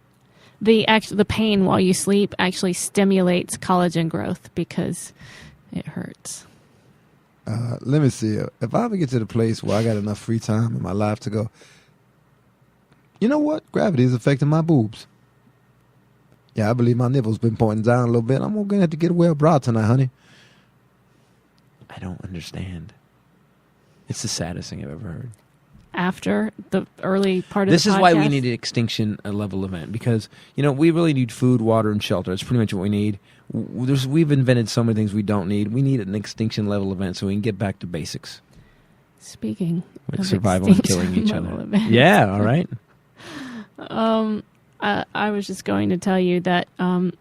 Speaker 2: The pain while you sleep actually stimulates collagen growth because it hurts.
Speaker 3: Let me see. If I ever get to the place where I got enough free time in my life to go, you know what? Gravity is affecting my boobs. Yeah, I believe my nipples been pointing down a little bit. I'm going to have to get a well bra tonight, honey.
Speaker 1: I don't understand. It's the saddest thing I've ever heard.
Speaker 2: After the early part of
Speaker 1: This
Speaker 2: the podcast.
Speaker 1: is why we need an extinction level event because, we really need food, water, and shelter. That's pretty much what we need. We've invented so many things we don't need. We need an extinction level event so we can get back to basics.
Speaker 2: Speaking
Speaker 1: Like
Speaker 2: of
Speaker 1: survival and
Speaker 2: extinction
Speaker 1: killing each
Speaker 2: level
Speaker 1: other.
Speaker 2: events.
Speaker 1: Yeah, all right.
Speaker 2: I was just going to tell you that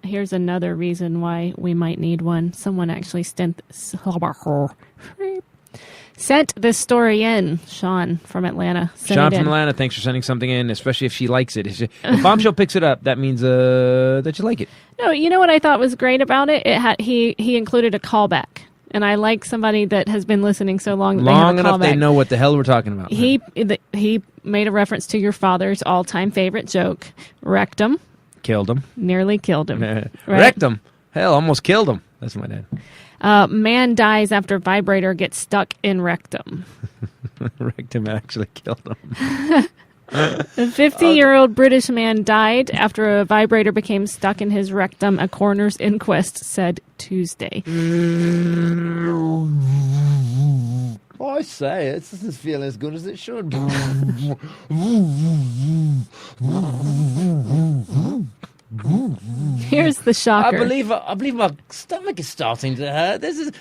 Speaker 2: here's another reason why we might need one. Someone actually sent this story in. Sean from Atlanta.
Speaker 1: Sean from Atlanta, thanks for sending something in, especially if she likes it. If Bombshell picks it up, that means that you like it.
Speaker 2: No, you know what I thought was great about it? He included a callback. And I like somebody that has been listening so long that they have a
Speaker 1: Enough they
Speaker 2: callback.
Speaker 1: know what the hell we're talking about.
Speaker 2: He made a reference to your father's all-time favorite joke, rectum,
Speaker 1: Killed him.
Speaker 2: nearly killed him. Right?
Speaker 1: Wrecked him. Hell, almost killed him. That's my dad.
Speaker 2: Man dies after vibrator gets stuck in rectum.
Speaker 1: Wrecked him actually killed him.
Speaker 2: A 50-year-old British man died after a vibrator became stuck in his rectum, a coroner's inquest said Tuesday.
Speaker 3: I say it doesn't feel as good as it should.
Speaker 2: Here's the shocker.
Speaker 1: I believe my stomach is starting to hurt. This is.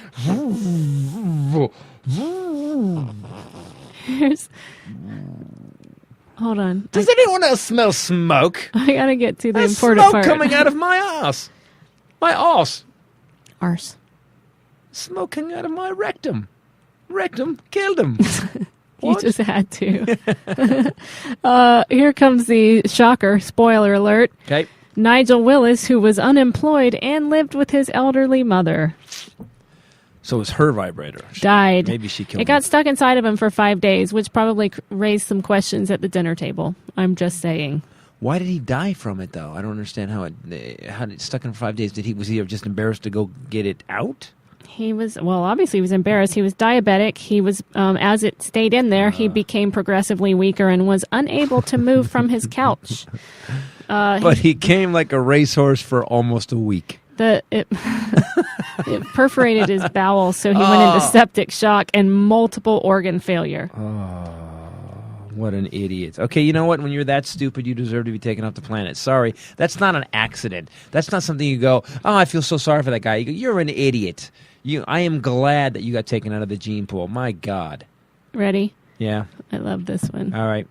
Speaker 2: Hold on.
Speaker 1: Does anyone else smell smoke?
Speaker 2: I gotta get to the
Speaker 1: There's
Speaker 2: important
Speaker 1: smoke
Speaker 2: part.
Speaker 1: coming out of my ass. My arse.
Speaker 2: Arse.
Speaker 1: Smoke coming out of my rectum. Rectum killed him.
Speaker 2: You
Speaker 1: What?
Speaker 2: just had to. Here comes the shocker. Spoiler alert.
Speaker 1: Okay.
Speaker 2: Nigel Willis, who was unemployed and lived with his elderly mother,
Speaker 1: So it's her vibrator.
Speaker 2: died.
Speaker 1: Maybe she killed
Speaker 2: It got stuck inside of him for 5 days, which probably raised some questions at the dinner table. I'm just saying.
Speaker 1: Why did he die from it, though? I don't understand how it stuck in for 5 days. Was he just embarrassed to go get it out?
Speaker 2: He was, well, obviously he was embarrassed. He was diabetic. He was, as it stayed in there, he became progressively weaker and was unable to move from his couch.
Speaker 1: But he came like a racehorse for almost a week.
Speaker 2: It perforated his bowels, so he went into septic shock and multiple organ failure.
Speaker 1: What an idiot. Okay, you know what? When you're that stupid, you deserve to be taken off the planet. Sorry. That's not an accident. That's not something you go, oh, I feel so sorry for that guy. You go, you're an idiot. I am glad that you got taken out of the gene pool. My God.
Speaker 2: Ready?
Speaker 1: Yeah.
Speaker 2: I love this one.
Speaker 1: All right.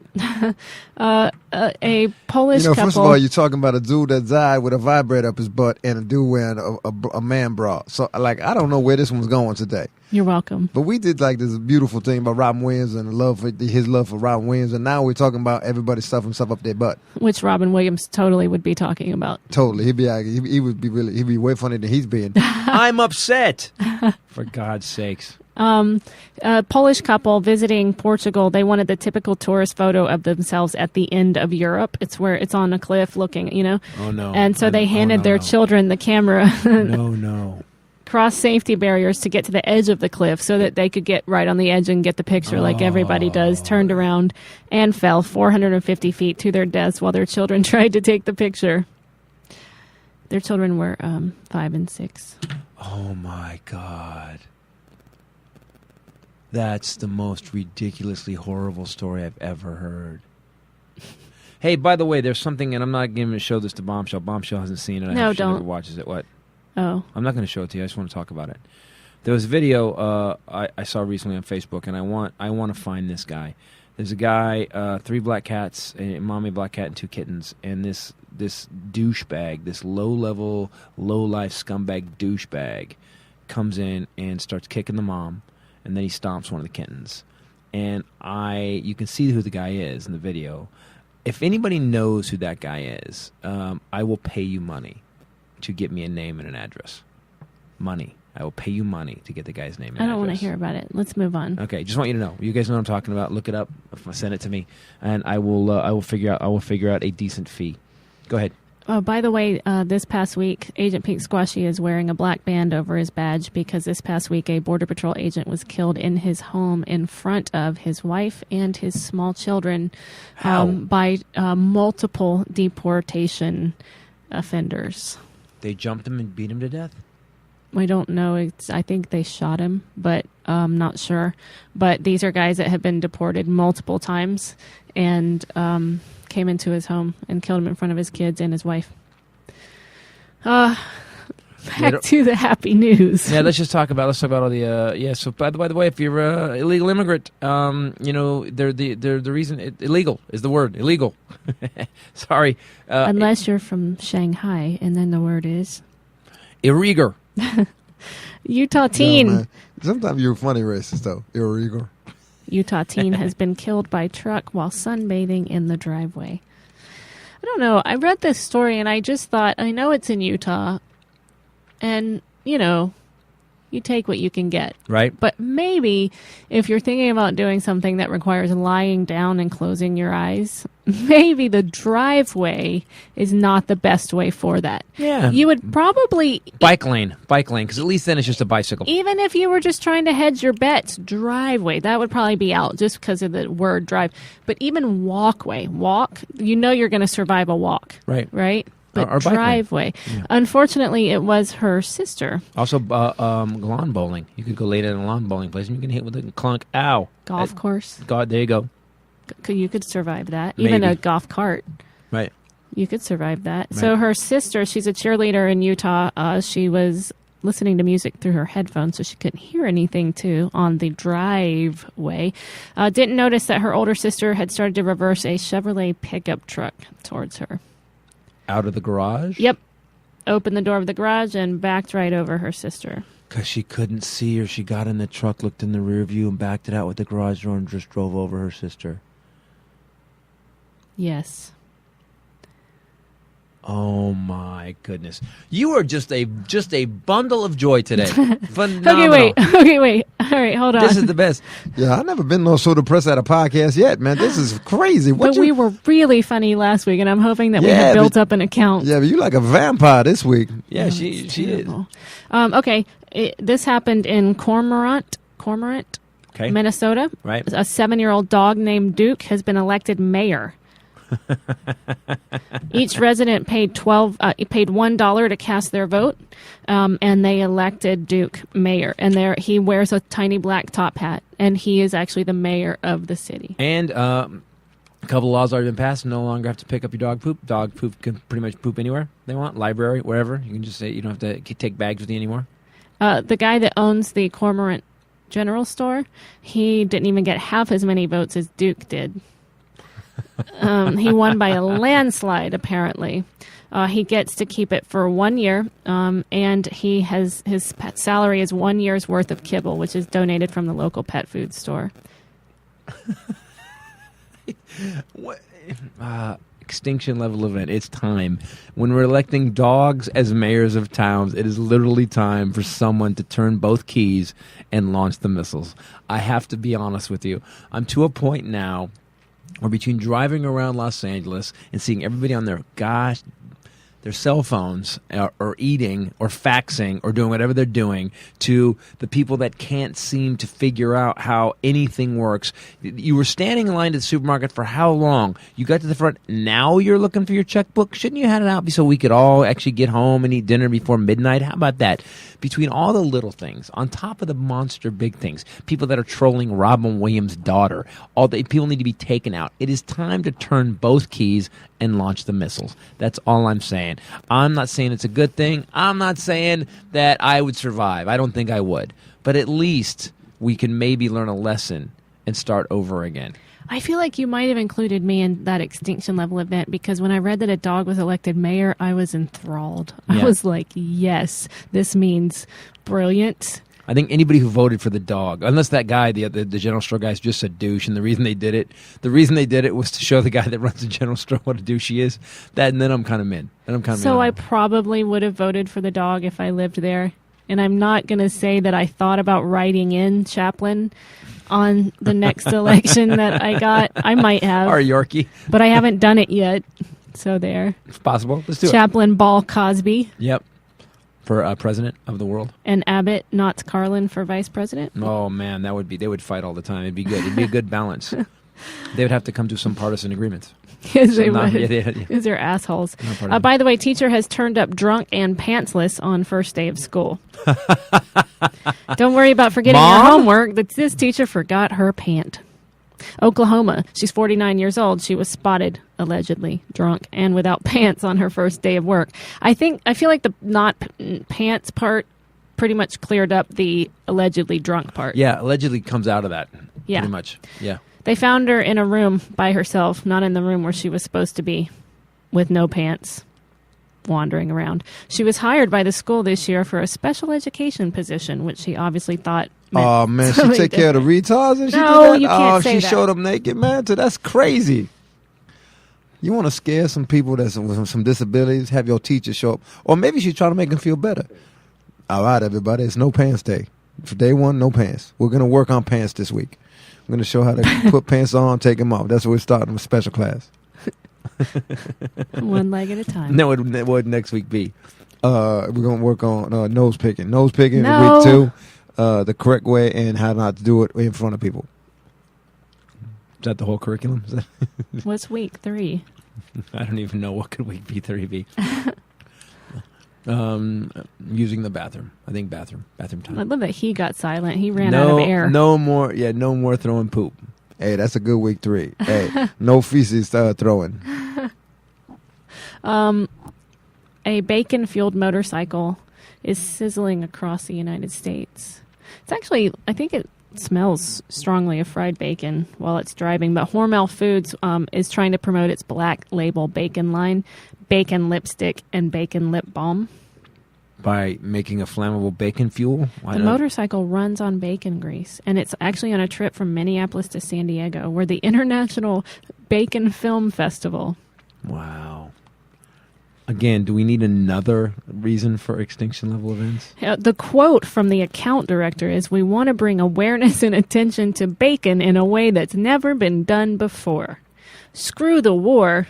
Speaker 2: A Polish couple.
Speaker 3: First of all, you're talking about a dude that died with a vibrator up his butt and a dude wearing a man bra. So, I don't know where this one's going today.
Speaker 2: You're welcome.
Speaker 3: But we did this beautiful thing about Robin Williams and his love for Robin Williams, and now we're talking about everybody stuffing stuff up their butt.
Speaker 2: Which Robin Williams totally would be talking about.
Speaker 3: Totally, he'd be way funnier than he's being.
Speaker 1: I'm upset. For God's sakes.
Speaker 2: A Polish couple visiting Portugal, they wanted the typical tourist photo of themselves at the end of Europe. It's where it's on a cliff looking,
Speaker 1: Oh, no.
Speaker 2: And so they handed their children the camera.
Speaker 1: No.
Speaker 2: Cross safety barriers to get to the edge of the cliff so that they could get right on the edge and get the picture like everybody does, turned around and fell 450 feet to their deaths while their children tried to take the picture. Their children were 5 and 6.
Speaker 1: Oh, my God. That's the most ridiculously horrible story I've ever heard. Hey, by the way, there's something, and I'm not going to show this to Bombshell. Bombshell hasn't seen it.
Speaker 2: No,
Speaker 1: She never
Speaker 2: don't.
Speaker 1: watches it. What?
Speaker 2: Oh.
Speaker 1: I'm not going to show it to you. I just want to talk about it. There was a video I saw recently on Facebook, and I want to find this guy. There's a guy, 3 black cats, a mommy black cat, and 2 kittens, and this douchebag, this low-level, low-life scumbag douchebag comes in and starts kicking the mom, and then he stomps one of the kittens. And you can see who the guy is in the video. If anybody knows who that guy is, I will pay you money to get me a name and an address. Money. I will pay you money to get the guy's name and address.
Speaker 2: I don't want to hear about it. Let's move on.
Speaker 1: Okay, just want you to know. You guys know what I'm talking about. Look it up. Send it to me, and I will figure out a decent fee. Go ahead.
Speaker 2: Oh, by the way, this past week, Agent Pink Squashy is wearing a black band over his badge because this past week a Border Patrol agent was killed in his home in front of his wife and his small children by multiple deportation offenders.
Speaker 1: They jumped him and beat him to death?
Speaker 2: I don't know. I think they shot him, but I'm not sure. But these are guys that have been deported multiple times and came into his home and killed him in front of his kids and his wife. Back to the happy news.
Speaker 1: Yeah, let's talk about all the So by the way, if you're an illegal immigrant, the reason illegal is the word illegal. Sorry,
Speaker 2: unless you're from Shanghai, and then the word is
Speaker 1: irregular.
Speaker 2: Utah teen.
Speaker 3: No, sometimes you're funny racist though. Irregular.
Speaker 2: Utah teen has been killed by truck while sunbathing in the driveway. I don't know. I read this story and I just thought, I know it's in Utah, and you take what you can get.
Speaker 1: Right.
Speaker 2: But maybe if you're thinking about doing something that requires lying down and closing your eyes, maybe the driveway is not the best way for that.
Speaker 1: Yeah.
Speaker 2: You would probably...
Speaker 1: Bike lane, because at least then it's just a bicycle.
Speaker 2: Even if you were just trying to hedge your bets, driveway, that would probably be out just because of the word drive. But even walk, you're going to survive a walk.
Speaker 1: Right.
Speaker 2: Right? But
Speaker 1: or
Speaker 2: driveway. Yeah. Unfortunately, it was her sister.
Speaker 1: Also, lawn bowling. You could go lay down in a lawn bowling place and you can hit with a clunk. Ow.
Speaker 2: Golf course.
Speaker 1: God, there you go.
Speaker 2: You could survive that.
Speaker 1: Maybe.
Speaker 2: Even a golf cart.
Speaker 1: Right.
Speaker 2: You could survive that.
Speaker 1: Right.
Speaker 2: So her sister, she's a cheerleader in Utah. She was listening to music through her headphones, so she couldn't hear anything, too, on the driveway. Didn't notice that her older sister had started to reverse a Chevrolet pickup truck towards her.
Speaker 1: Out of the garage?
Speaker 2: Yep. Opened the door of the garage and backed right over her sister.
Speaker 1: Because she couldn't see her. She got in the truck, looked in the rear view, and backed it out with the garage door and just drove over her sister.
Speaker 2: Yes.
Speaker 1: Oh my goodness! You are just a bundle of joy today. Phenomenal.
Speaker 2: Okay, wait. All right, hold on.
Speaker 1: This is the best.
Speaker 3: Yeah, I've never been so depressed at a podcast yet, man. This is crazy.
Speaker 2: We were really funny last week, and I'm hoping that we have built up an account.
Speaker 3: Yeah, but you like a vampire this week.
Speaker 1: Yeah, she is.
Speaker 2: Okay, this happened in Cormorant,
Speaker 1: okay.
Speaker 2: Minnesota.
Speaker 1: Right.
Speaker 2: A 7-year-old dog named Duke has been elected mayor. Each resident paid $1 to cast their vote, and they elected Duke mayor. And he wears a tiny black top hat, and he is actually the mayor of the city.
Speaker 1: And a couple of laws already been passed. No longer have to pick up your dog poop. Dog poop can pretty much poop anywhere they want, library, wherever. You can just say you don't have to take bags with you anymore.
Speaker 2: The guy that owns the Cormorant General Store, he didn't even get half as many votes as Duke did. He won by a landslide, apparently. He gets to keep it for 1 year, and his salary is 1 year's worth of kibble, which is donated from the local pet food store.
Speaker 1: What? Extinction level event. It's time. When we're electing dogs as mayors of towns, it is literally time for someone to turn both keys and launch the missiles. I have to be honest with you. I'm to a point now where between driving around Los Angeles and seeing everybody on their their cell phones or eating or faxing or doing whatever they're doing to the people that can't seem to figure out how anything works. You were standing in line to the supermarket for how long? You got to the front. Now you're looking for your checkbook. Shouldn't you have it out so we could all actually get home and eat dinner before midnight? How about that? Between all the little things, on top of the monster big things, people that are trolling Robin Williams' daughter, all the people need to be taken out. It is time to turn both keys and launch the missiles. That's all I'm saying. I'm not saying it's a good thing. I'm not saying that I would survive. I don't think I would. But at least we can maybe learn a lesson and start over again.
Speaker 2: I feel like you might have included me in that extinction level event because when I read that a dog was elected mayor, I was enthralled.
Speaker 1: Yeah.
Speaker 2: I was like, yes, this means brilliant.
Speaker 1: I think anybody who voted for the dog, unless that guy, the general store guy, is just a douche, and the reason they did it was to show the guy that runs the general store what a douche he is. And then I'm kind of in.
Speaker 2: So I probably would have voted for the dog if I lived there. And I'm not going to say that I thought about writing in Chaplin on the next election that I got. I might have.
Speaker 1: Or Yorkie.
Speaker 2: But I haven't done it yet. So there.
Speaker 1: It's possible. Let's do it.
Speaker 2: Chaplin, Ball, Cosby.
Speaker 1: Yep. For president of the world.
Speaker 2: And Abbott, Knotts, Carlin for vice president.
Speaker 1: Oh, man, they would fight all the time. It'd be good. It'd be a good balance. They would have to come to some partisan agreements.
Speaker 2: Yes, they would. Because they're assholes. By the way, teacher has turned up drunk and pantsless on first day of school. Don't worry about forgetting your homework. This teacher forgot her pant. Oklahoma. She's 49 years old. She was spotted, allegedly, drunk and without pants on her first day of work. I feel like the not pants part pretty much cleared up the allegedly drunk part.
Speaker 1: Yeah, allegedly comes out of that.
Speaker 2: Yeah.
Speaker 1: Pretty much. Yeah.
Speaker 2: They found her in a room by herself, not in the room where she was supposed to be, with no pants, wandering around. She was hired by the school this year for a special education position, which she obviously thought meant
Speaker 3: Oh, man, she take care of the retards and she
Speaker 2: No,
Speaker 3: did that?
Speaker 2: you can't say
Speaker 3: she
Speaker 2: that.
Speaker 3: showed them naked, man. So that's crazy. You want to scare some people with some disabilities, have your teacher show up. Or maybe she's trying to make them feel better. All right, everybody, it's no pants day. For day one, no pants. We're going to work on pants this week. I'm going to show how to put pants on, take them off. That's what we're starting with special class.
Speaker 2: one leg at a time.
Speaker 1: No, what would next week be?
Speaker 3: We're going to work on nose picking. Nose picking
Speaker 2: No.
Speaker 3: week 2, the correct way and how not to do it in front of people.
Speaker 1: Is that the whole curriculum? Is that
Speaker 2: What's week 3?
Speaker 1: I don't even know what could week B3 be. Using the bathroom. I think bathroom
Speaker 2: I
Speaker 1: time.
Speaker 2: love that he got silent. He ran out of air.
Speaker 1: No more throwing poop.
Speaker 3: Hey, that's a good week 3. Hey, no feces throwing.
Speaker 2: A bacon-fueled motorcycle is sizzling across the United States. It's actually, I think it smells strongly of fried bacon while it's driving, but Hormel Foods is trying to promote its black label bacon line, bacon lipstick, and bacon lip balm.
Speaker 1: By making a flammable bacon fuel?
Speaker 2: The motorcycle runs on bacon grease, and it's actually on a trip from Minneapolis to San Diego, where the International Bacon Film Festival.
Speaker 1: Wow. Again, do we need another reason for extinction level events?
Speaker 2: The quote from the account director is, "We want to bring awareness and attention to bacon in a way that's never been done before. Screw the war.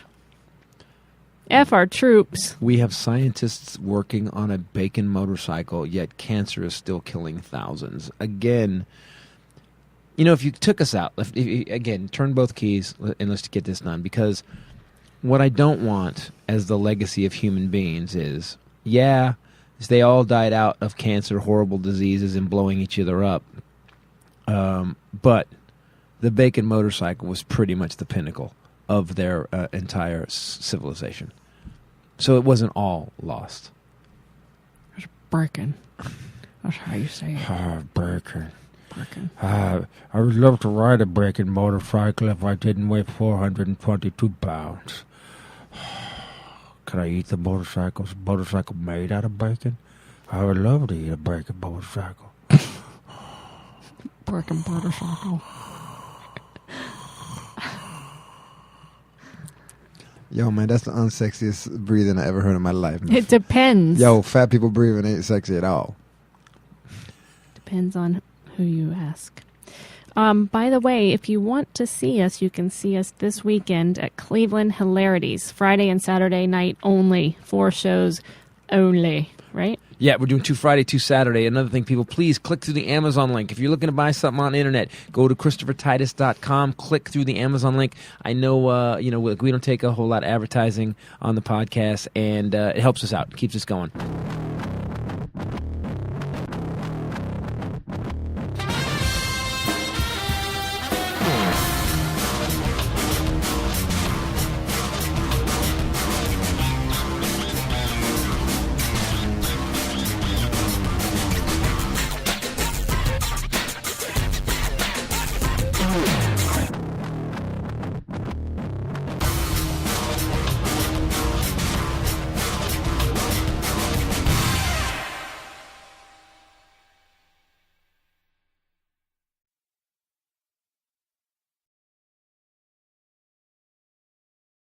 Speaker 2: F our troops."
Speaker 1: We have scientists working on a bacon motorcycle, yet cancer is still killing thousands. Again, if you took us out, again, turn both keys and let's get this done. Because what I don't want as the legacy of human beings is, they all died out of cancer, horrible diseases, and blowing each other up. But the bacon motorcycle was pretty much the pinnacle of their entire civilization. So it wasn't all lost.
Speaker 2: There's bacon. That's how you say it.
Speaker 1: Bacon.
Speaker 2: Bacon.
Speaker 1: I would love to ride a bacon motorcycle if I didn't weigh 422 pounds. Could I eat the motorcycle? Is a motorcycle made out of bacon? I would love to eat a bacon motorcycle.
Speaker 2: Bacon motorcycle.
Speaker 3: Yo, man, that's the unsexiest breathing I ever heard in my life, man.
Speaker 2: It depends.
Speaker 3: Yo, fat people breathing ain't sexy at all.
Speaker 2: Depends on who you ask. By the way, if you want to see us, you can see us this weekend at Cleveland Hilarities, Friday and Saturday night only, 4 shows only, right?
Speaker 1: Yeah, we're doing 2 Friday, 2 Saturday. Another thing, people, please click through the Amazon link. If you're looking to buy something on the internet, go to ChristopherTitus.com, click through the Amazon link. I know, we don't take a whole lot of advertising on the podcast, and it helps us out, keeps us going.